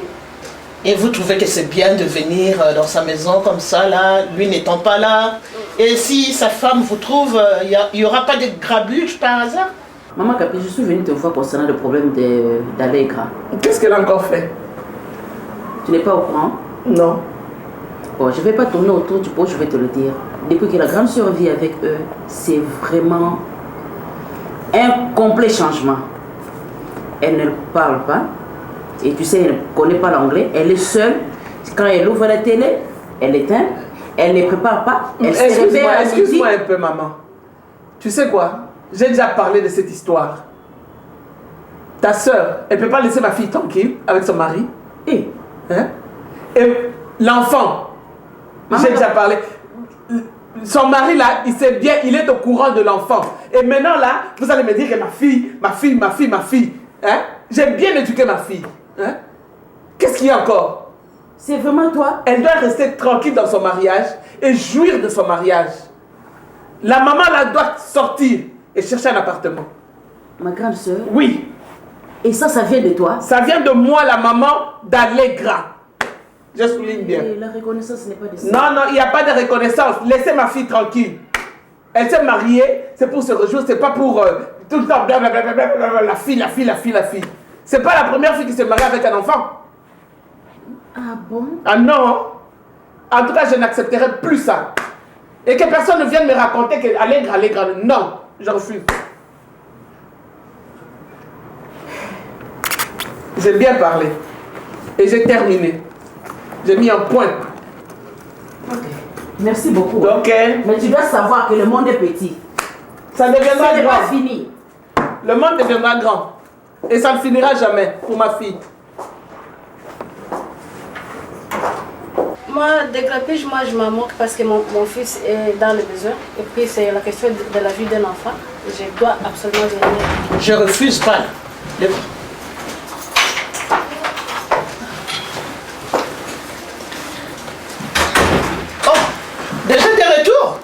Speaker 1: Et vous trouvez que c'est bien de venir dans sa maison comme ça, là, lui n'étant pas là? Et si sa femme vous trouve, il n'y aura pas de grabuge par hasard?
Speaker 11: Maman Capi, je suis venue te voir concernant le problème d'Allegra.
Speaker 1: Qu'est-ce qu'elle a encore fait?
Speaker 11: Tu n'es pas au courant?
Speaker 1: Non.
Speaker 11: Bon, je ne vais pas tourner autour du pot, je vais te le dire. Depuis que la grande sœur vit avec eux, c'est vraiment un complet changement. Elle ne parle pas. Et tu sais, elle ne connaît pas l'anglais. Elle est seule. Quand elle ouvre la télé, elle éteint. Elle ne prépare pas. Elle se réveille à midi.
Speaker 12: Excuse-moi un peu, maman. Tu sais quoi? J'ai déjà parlé de cette histoire. Ta soeur, elle ne peut pas laisser ma fille tranquille avec son mari.
Speaker 11: Et,
Speaker 12: hein? Et l'enfant, j'ai déjà parlé. Son mari là, il sait bien, il est au courant de l'enfant. Et maintenant là, vous allez me dire que ma fille. Hein? J'ai bien éduqué ma fille. Hein? Qu'est-ce qu'il y a encore?
Speaker 11: C'est vraiment toi?
Speaker 12: Elle doit rester tranquille dans son mariage et jouir de son mariage. La maman là doit sortir et chercher un appartement.
Speaker 11: Ma grande sœur?
Speaker 12: Oui.
Speaker 11: Et ça vient de toi?
Speaker 12: Ça vient de moi, la maman d'Allegra. Je souligne bien.
Speaker 11: Et la reconnaissance n'est pas de ça.
Speaker 12: Non, il n'y a pas de reconnaissance. Laissez ma fille tranquille. Elle s'est mariée, c'est pour se réjouir, c'est pas pour tout le temps blablabla, la fille. C'est pas la première fille qui se marie avec un enfant.
Speaker 11: Ah bon?
Speaker 12: Ah non. En tout cas, je n'accepterai plus ça. Et que personne ne vienne me raconter que Allegra, non, je refuse. J'ai bien parlé. Et j'ai terminé. J'ai mis un point.
Speaker 11: Ok. Merci beaucoup.
Speaker 12: Ok.
Speaker 11: Mais tu dois savoir que le monde est petit.
Speaker 12: Ça deviendra
Speaker 11: Ça n'est
Speaker 12: grand.
Speaker 11: pas fini.
Speaker 12: Le monde deviendra grand. Et ça ne finira jamais pour ma fille.
Speaker 6: moi, des grappige, moi je m'en moque parce que mon fils est dans le besoin. Et puis c'est la question de la vie d'un enfant. Je dois absolument venir.
Speaker 1: Je refuse pas. Déjà de retour?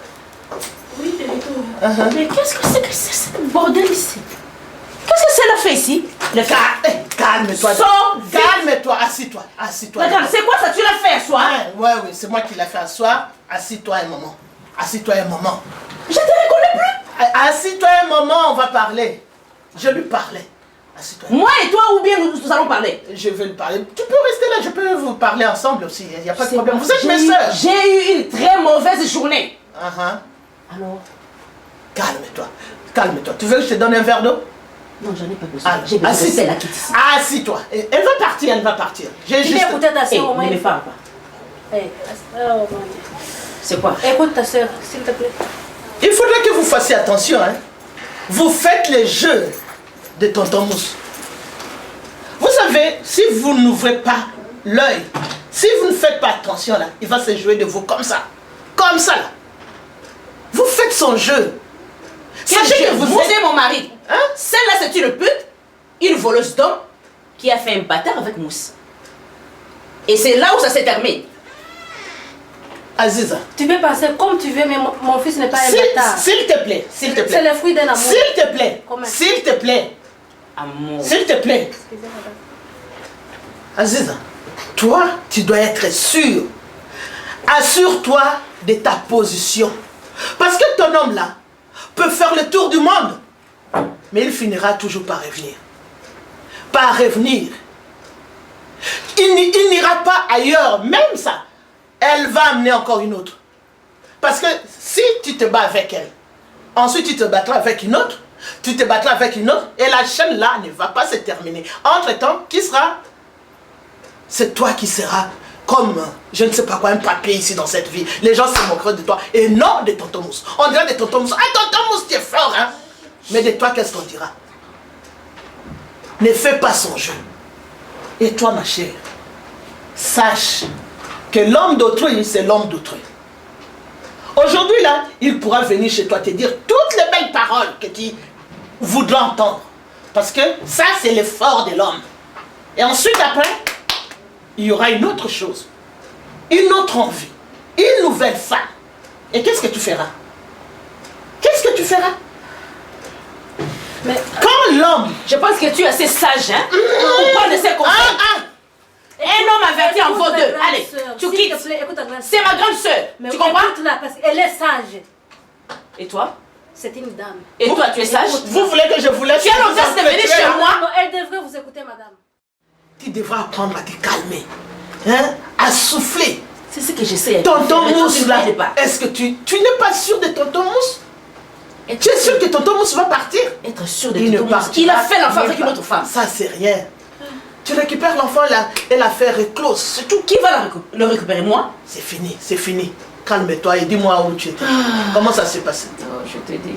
Speaker 6: Oui, de retour. Mais qu'est-ce que c'est que ce bordel ici? Qu'est-ce que c'est la fait ici?
Speaker 1: Calme-toi. Calme-toi, assis-toi.
Speaker 4: Regarde, c'est quoi ça? Tu l'as fait asseoir?
Speaker 1: Ouais, c'est moi qui l'ai fait asseoir. Assis-toi un moment.
Speaker 4: Je te reconnais plus.
Speaker 1: Assis-toi un moment, on va parler. Je lui parlais. Assis-toi.
Speaker 4: Moi et toi, ou bien nous allons parler?
Speaker 1: Je vais lui parler. Tu peux rester là, je peux vous parler ensemble aussi. Il n'y a pas de problème. Vous êtes mes soeurs.
Speaker 4: J'ai eu une très mauvaise journée.
Speaker 1: Alors? Calme-toi. Calme-toi. Tu veux que je te donne un verre d'eau?
Speaker 11: Non, j'en ai pas besoin. J'ai besoin de celle-là qui ici.
Speaker 1: Assis-toi. Elle va partir, elle va partir.
Speaker 11: J'ai juste... écouter ta soeur au moins. Ne me parle pas. C'est quoi?
Speaker 3: Écoute ta soeur, s'il te plaît.
Speaker 1: Il faudrait que vous fassiez attention. Hein. Vous faites les jeux de tonton Mousse. Vous savez, si vous n'ouvrez pas l'œil, si vous ne faites pas attention là, il va se jouer de vous comme ça. Comme ça là. Vous faites son jeu.
Speaker 11: Sachez que vous êtes mon mari. Hein? Celle-là, c'est une pute, une voleuse d'hommes qui a fait un bâtard avec Mousse. Et c'est là où ça s'est terminé.
Speaker 1: Aziza.
Speaker 3: Tu peux penser comme tu veux, mais mon fils n'est pas un bâtard.
Speaker 1: S'il te plaît, s'il te plaît.
Speaker 3: C'est le fruit d'un amour.
Speaker 1: S'il te plaît, s'il te plaît.
Speaker 11: Amour.
Speaker 1: S'il te plaît. Aziza, toi, tu dois être sûr. Assure-toi de ta position. Parce que ton homme là peut faire le tour du monde. Mais il finira toujours par revenir. Par revenir. Il n'ira pas ailleurs. Même ça, elle va amener encore une autre. Parce que si tu te bats avec elle, ensuite tu te battras avec une autre, tu te battras avec une autre, et la chaîne là ne va pas se terminer. Entre-temps, qui sera? C'est toi qui seras comme, je ne sais pas quoi, un papier ici dans cette vie. Les gens se moqueront de toi. Et non de tonton Mousse. On dirait de tonton Mousse. Ah, tonton Mousse, tu es fort, hein? Mais de toi, qu'est-ce qu'on dira? Ne fais pas son jeu. Et toi, ma chère, sache que l'homme d'autrui, c'est l'homme d'autrui. Aujourd'hui, là, il pourra venir chez toi te dire toutes les belles paroles que tu voudras entendre. Parce que ça, c'est l'effort de l'homme. Et ensuite, après, il y aura une autre chose. Une autre envie. Une nouvelle femme. Et qu'est-ce que tu feras? Qu'est-ce que tu feras?
Speaker 11: Mais
Speaker 1: quand l'homme...
Speaker 11: Je pense que tu es assez sage, hein? Pour pas laisser conseils. Un homme averti en vaut deux. Allez, tu quittes. C'est ma grande soeur. Tu comprends?
Speaker 3: Parce qu'elle est sage.
Speaker 11: Et toi?
Speaker 3: C'est une dame.
Speaker 11: Et toi, tu es sage?
Speaker 1: Vous voulez que je vous laisse?
Speaker 11: Tu as l'audace de venir chez moi?
Speaker 3: Elle devrait vous écouter, madame.
Speaker 1: Tu devras apprendre à te calmer. Hein? À souffler.
Speaker 11: C'est ce que j'essaie.
Speaker 1: Tonton Mousse, là, est-ce que tu n'es pas sûr de tonton Mousse? Tu es sûr que tonton Mousse va partir?
Speaker 11: Être sûr de tonton Mousse. Il a fait l'enfant avec une autre femme.
Speaker 1: Ça, c'est rien. Tu récupères l'enfant là et l'affaire est close. C'est tout.
Speaker 11: Qui va le récupérer? Moi?
Speaker 1: C'est fini, c'est fini. Calme-toi et dis-moi où tu étais. Comment ça s'est passé?
Speaker 11: Oh, je te dis.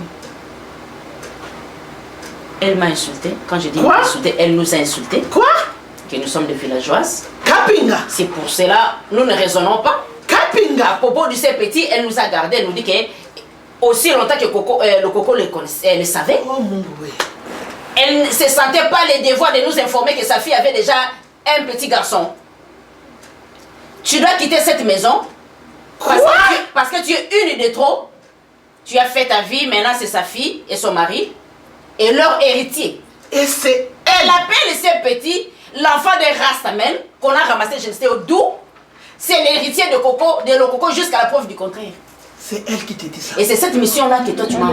Speaker 11: Elle m'a insulté. Quand je dis insulté, elle nous a insulté.
Speaker 1: Quoi?
Speaker 11: Que nous sommes des villageoises.
Speaker 1: Kapinga.
Speaker 11: C'est pour cela nous ne raisonnons pas.
Speaker 1: Kapinga.
Speaker 11: À propos de ces petits, elle nous a gardés. Elle nous dit que aussi longtemps que le Coco le savait.
Speaker 1: Oh mon oui.
Speaker 11: Elle ne se sentait pas les devoirs de nous informer que sa fille avait déjà un petit garçon. Tu dois quitter cette maison. Parce que tu es une de trop. Tu as fait ta vie, maintenant c'est sa fille et son mari. Et leur héritier.
Speaker 1: Et c'est elle.
Speaker 11: Elle appelle ces petits l'enfant de Rastamen qu'on a ramassé je ne sais d'où. C'est l'héritier de le Coco jusqu'à la preuve du contraire.
Speaker 1: C'est elle qui te dit ça.
Speaker 11: Et c'est cette mission-là que toi tu m'as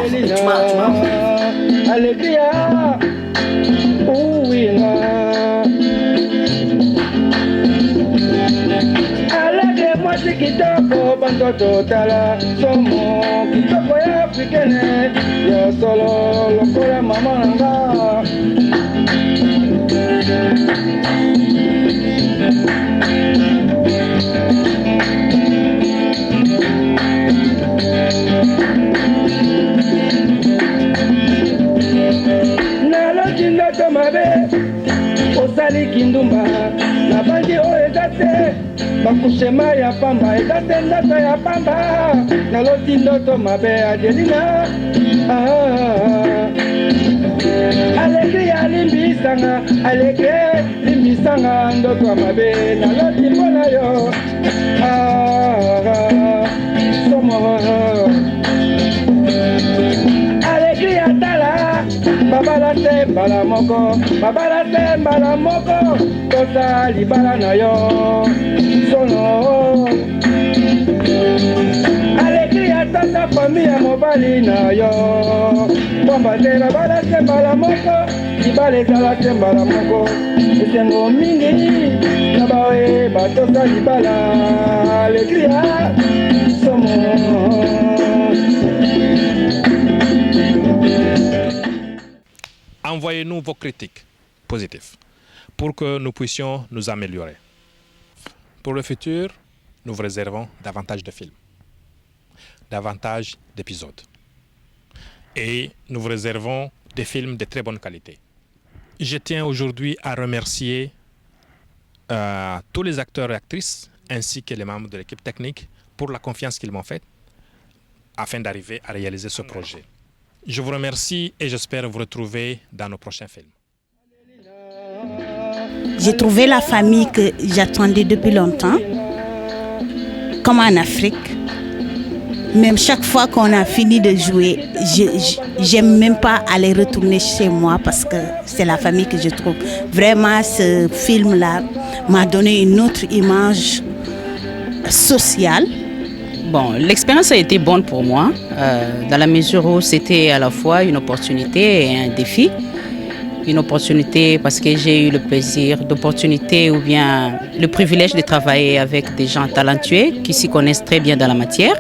Speaker 13: mwasi kitoko bandoto tala somo kitoko ya africaine ya solo lokola mama nanga naloti ndoto mabe osali kindumba na bandi oyo eza te bakushema ya pamba eza te ndoto ya pamba naloti ndoto mabe adelina aleki ya limbisanga aleki limbisanga ndoto ya mabe naloti mpona yo somo aleki ya tala babala te mbala moko tosa libala na yo sono aleki ya tata fami ya mobali na yo pamba te babala te mbala moko libala ezala te mbala moko esengo mingi na baoye batosa libala aleki ya somo
Speaker 14: envoyez-nous vos critiques positives pour que nous puissions nous améliorer. Pour le futur, nous vous réservons davantage de films, davantage d'épisodes. Et nous vous réservons des films de très bonne qualité. Je tiens aujourd'hui à remercier tous les acteurs et actrices ainsi que les membres de l'équipe technique pour la confiance qu'ils m'ont faite afin d'arriver à réaliser ce projet. Je vous remercie et j'espère vous retrouver dans nos prochains films.
Speaker 4: J'ai trouvé la famille que j'attendais depuis longtemps, comme en Afrique. Même chaque fois qu'on a fini de jouer, j'aime même pas aller retourner chez moi parce que c'est la famille que je trouve. Vraiment, ce film-là m'a donné une autre image sociale.
Speaker 6: Bon, l'expérience a été bonne pour moi, dans la mesure où c'était à la fois une opportunité et un défi. Une opportunité parce que j'ai eu le plaisir d'opportunité ou bien le privilège de travailler avec des gens talentueux qui s'y connaissent très bien dans la matière,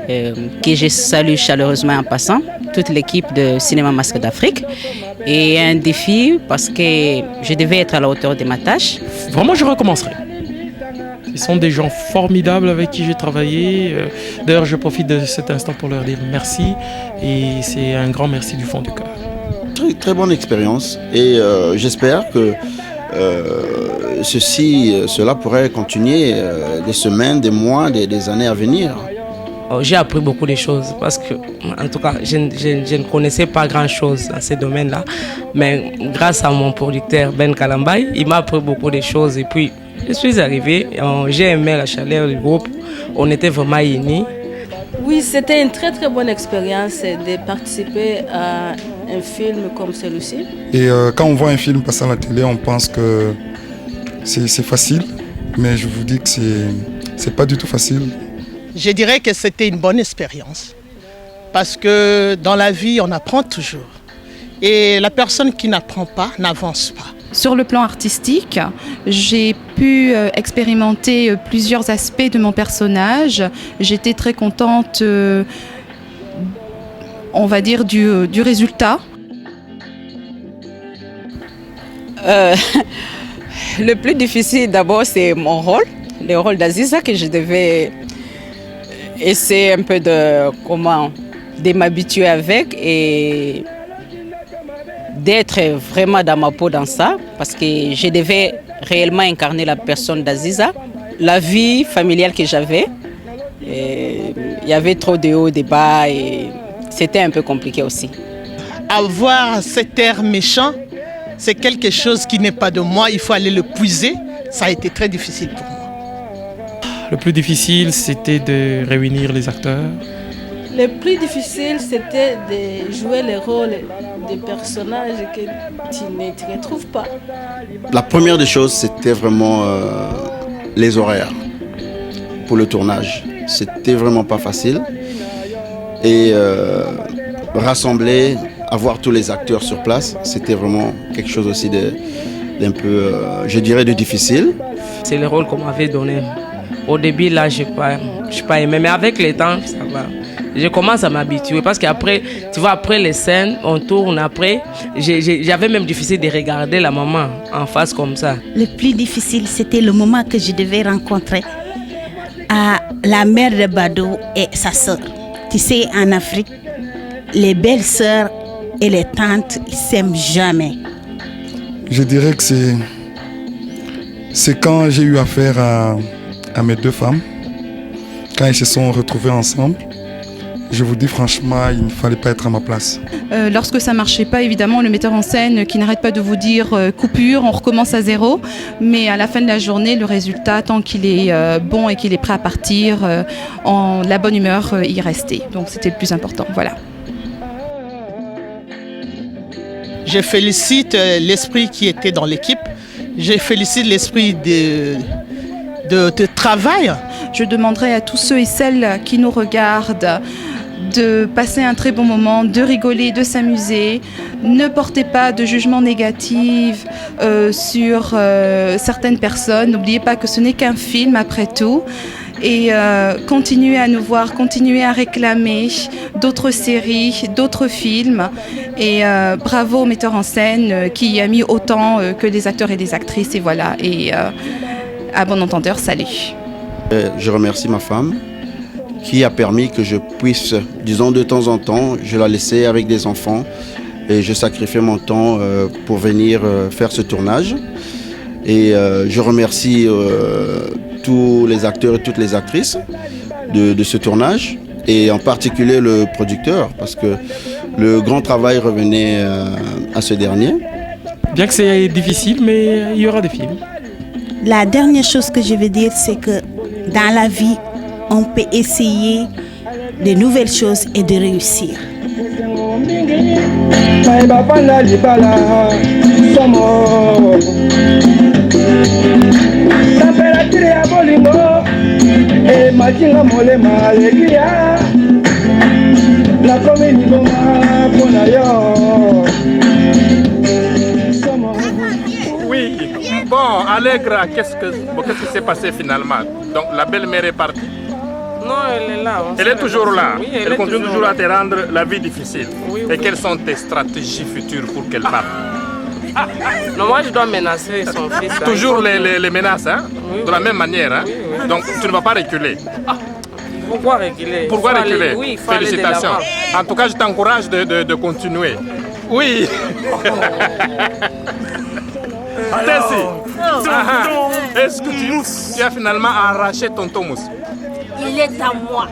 Speaker 6: que je salue chaleureusement en passant, toute l'équipe de Cinéma Masque d'Afrique. Et un défi parce que je devais être à la hauteur de ma tâche.
Speaker 2: Vraiment, je recommencerai. Ils sont des gens formidables avec qui j'ai travaillé. D'ailleurs, je profite de cet instant pour leur dire merci. Et c'est un grand merci du fond du cœur.
Speaker 7: Très, très bonne expérience. Et j'espère que cela pourrait continuer des semaines, des mois, des années à venir.
Speaker 8: J'ai appris beaucoup de choses parce que, en tout cas, je ne connaissais pas grand-chose dans ce domaine-là. Mais grâce à mon producteur Ben Kalambay, il m'a appris beaucoup de choses. Et puis, je suis arrivé, j'ai aimé la chaleur du groupe. On était vraiment unis.
Speaker 5: Oui, c'était une très très bonne expérience de participer à un film comme celui-ci.
Speaker 9: Et quand on voit un film passer à la télé, on pense que c'est facile. Mais je vous dis que c'est pas du tout facile.
Speaker 1: Je dirais que c'était une bonne expérience. Parce que dans la vie, on apprend toujours. Et la personne qui n'apprend pas n'avance pas.
Speaker 10: Sur le plan artistique, j'ai pu expérimenter plusieurs aspects de mon personnage. J'étais très contente, on va dire, du résultat.
Speaker 6: Le plus difficile d'abord, c'est mon rôle, le rôle d'Aziza que je devais essayer un peu de m'habituer avec et d'être vraiment dans ma peau dans ça, parce que je devais réellement incarner la personne d'Aziza. La vie familiale que j'avais, il y avait trop de hauts, de bas et c'était un peu compliqué aussi.
Speaker 1: Avoir cet air méchant, c'est quelque chose qui n'est pas de moi, il faut aller le puiser. Ça a été très difficile pour moi.
Speaker 2: Le plus difficile, c'était de réunir les acteurs.
Speaker 5: Le plus difficile, c'était de jouer le rôle des personnages que tu ne te retrouves pas.
Speaker 7: La première des choses, c'était vraiment les horaires pour le tournage. C'était vraiment pas facile. Et rassembler, avoir tous les acteurs sur place, c'était vraiment quelque chose aussi d'un peu, je dirais, de difficile.
Speaker 8: C'est le rôle qu'on m'avait donné. Au début, là, je n'ai pas aimé, mais avec le temps, ça va. Je commence à m'habituer parce qu'après, tu vois, après les scènes, on tourne après. J'avais même difficile de regarder la maman en face comme ça.
Speaker 4: Le plus difficile, c'était le moment que je devais rencontrer la mère de Badou et sa sœur. Tu sais, en Afrique, les belles sœurs et les tantes ne s'aiment jamais.
Speaker 9: Je dirais que c'est quand j'ai eu affaire à mes deux femmes, quand ils se sont retrouvés ensemble. Je vous dis franchement, il ne fallait pas être à ma place.
Speaker 10: Lorsque ça ne marchait pas, évidemment, le metteur en scène qui n'arrête pas de vous dire coupure, on recommence à zéro. Mais à la fin de la journée, le résultat, tant qu'il est bon et qu'il est prêt à partir, la bonne humeur y restait. Donc c'était le plus important. Voilà.
Speaker 1: Je félicite l'esprit qui était dans l'équipe. Je félicite l'esprit de travail.
Speaker 10: Je demanderai à tous ceux et celles qui nous regardent de passer un très bon moment, de rigoler, de s'amuser. Ne portez pas de jugement négatif sur certaines personnes. N'oubliez pas que ce n'est qu'un film après tout. et continuez à nous voir, continuez à réclamer d'autres séries, d'autres films. Et bravo au metteur en scène qui a mis autant que les acteurs et les actrices. Et voilà, et à bon entendeur, salut.
Speaker 7: Je remercie ma femme qui a permis que je puisse, disons de temps en temps, je la laissais avec des enfants et je sacrifiais mon temps pour venir faire ce tournage. Et je remercie tous les acteurs et toutes les actrices de ce tournage et en particulier le producteur parce que le grand travail revenait à ce dernier.
Speaker 2: Bien que c'est difficile, mais il y aura des films.
Speaker 4: La dernière chose que je veux dire, c'est que dans la vie, on peut essayer de nouvelles choses et de réussir.
Speaker 14: Oui, bon, Allegra, qu'est-ce qui s'est passé finalement? Donc la belle-mère est partie?
Speaker 8: Non, elle est là.
Speaker 14: Elle est toujours là.
Speaker 8: Oui,
Speaker 14: elle continue toujours à te rendre la vie difficile.
Speaker 8: Oui,
Speaker 14: et quelles sont tes stratégies futures pour qu'elle parte?
Speaker 8: Non, moi je dois menacer son fils.
Speaker 14: Toujours les menaces, hein?
Speaker 8: Oui,
Speaker 14: de la même manière. Hein?
Speaker 8: Oui.
Speaker 14: Donc tu ne vas pas reculer.
Speaker 8: Pourquoi reculer?
Speaker 14: Pourquoi reculer?
Speaker 8: Oui,
Speaker 14: félicitations. En tout cas, je t'encourage de continuer. Oui. Tessie, est-ce que tu as finalement arraché ton Thomas?
Speaker 5: Il est à moi.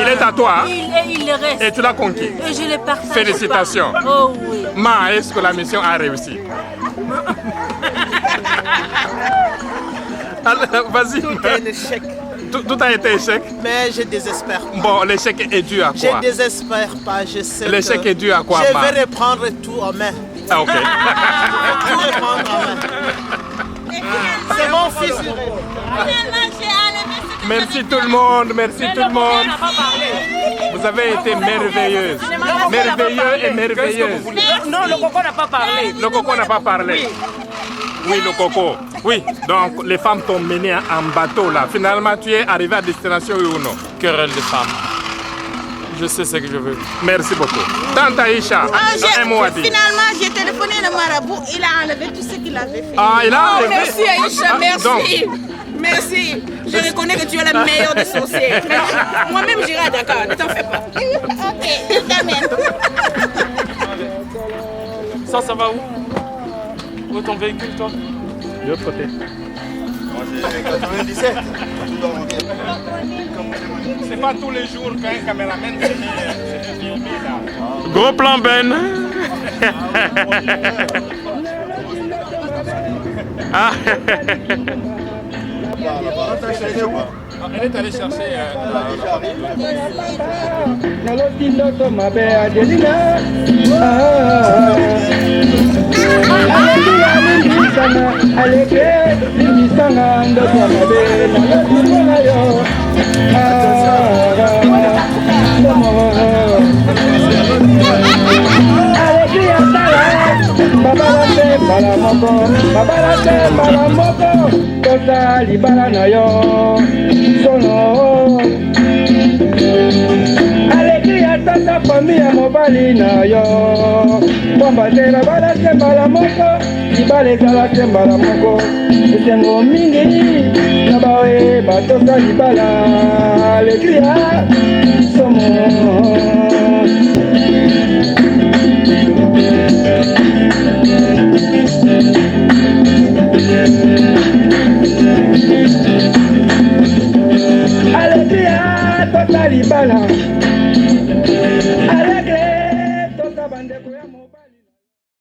Speaker 14: Il est à toi, hein?
Speaker 5: Il reste.
Speaker 14: Et tu l'as conquis.
Speaker 5: Et je le partage.
Speaker 14: Félicitations.
Speaker 5: Pas. Oh oui.
Speaker 14: Ma, est-ce que la mission a réussi? Vas-y.
Speaker 1: Tout est un échec.
Speaker 14: Tout a été échec.
Speaker 1: Mais je désespère pas.
Speaker 14: Bon, l'échec est dû à quoi?
Speaker 1: Je désespère pas, je sais.
Speaker 14: L'échec est dû à quoi,
Speaker 1: Je
Speaker 14: Ma?
Speaker 1: vais reprendre tout en main.
Speaker 14: Ah, ok.
Speaker 1: Tout reprendre en main. C'est mon fils.
Speaker 14: Merci tout le monde, merci tout le monde. Vous avez été merveilleuses. Merveilleux et merveilleuses.
Speaker 8: Non, le coco n'a pas parlé.
Speaker 14: Le coco n'a pas parlé. Oui, le coco. Oui, donc les femmes t'ont mené en bateau là. Finalement, tu es arrivé à destination ou non?
Speaker 2: Querelle de femmes. Je sais ce que je veux.
Speaker 14: Merci beaucoup. Tante Aïcha, un mot à dire.
Speaker 5: Finalement, j'ai téléphoné le marabout, il a enlevé tout ce qu'il avait fait.
Speaker 14: Ah, il a enlevé.
Speaker 5: Merci Aïcha, merci.
Speaker 14: Donc.
Speaker 5: Merci. Je reconnais que tu es la meilleure des sorcières. Moi-même, j'irai à Dakar, ne t'en fais pas. Ok, je t'amène.
Speaker 2: Ça va où? Où est ton véhicule, toi?
Speaker 14: De l'autre côté.
Speaker 7: Moi, j'ai 97.
Speaker 14: C'est pas tous les jours qu'un caméraman se fait filmer là.
Speaker 2: Gros plan, Ben.
Speaker 14: Ah. Elle est allée chercher.
Speaker 13: libala na yo solo aleki ya tata fami ya mobali na yo pamba te babala te mbala moko libala ezala te mbala moko esengo mingi na baoye batosa libala aleki ya somo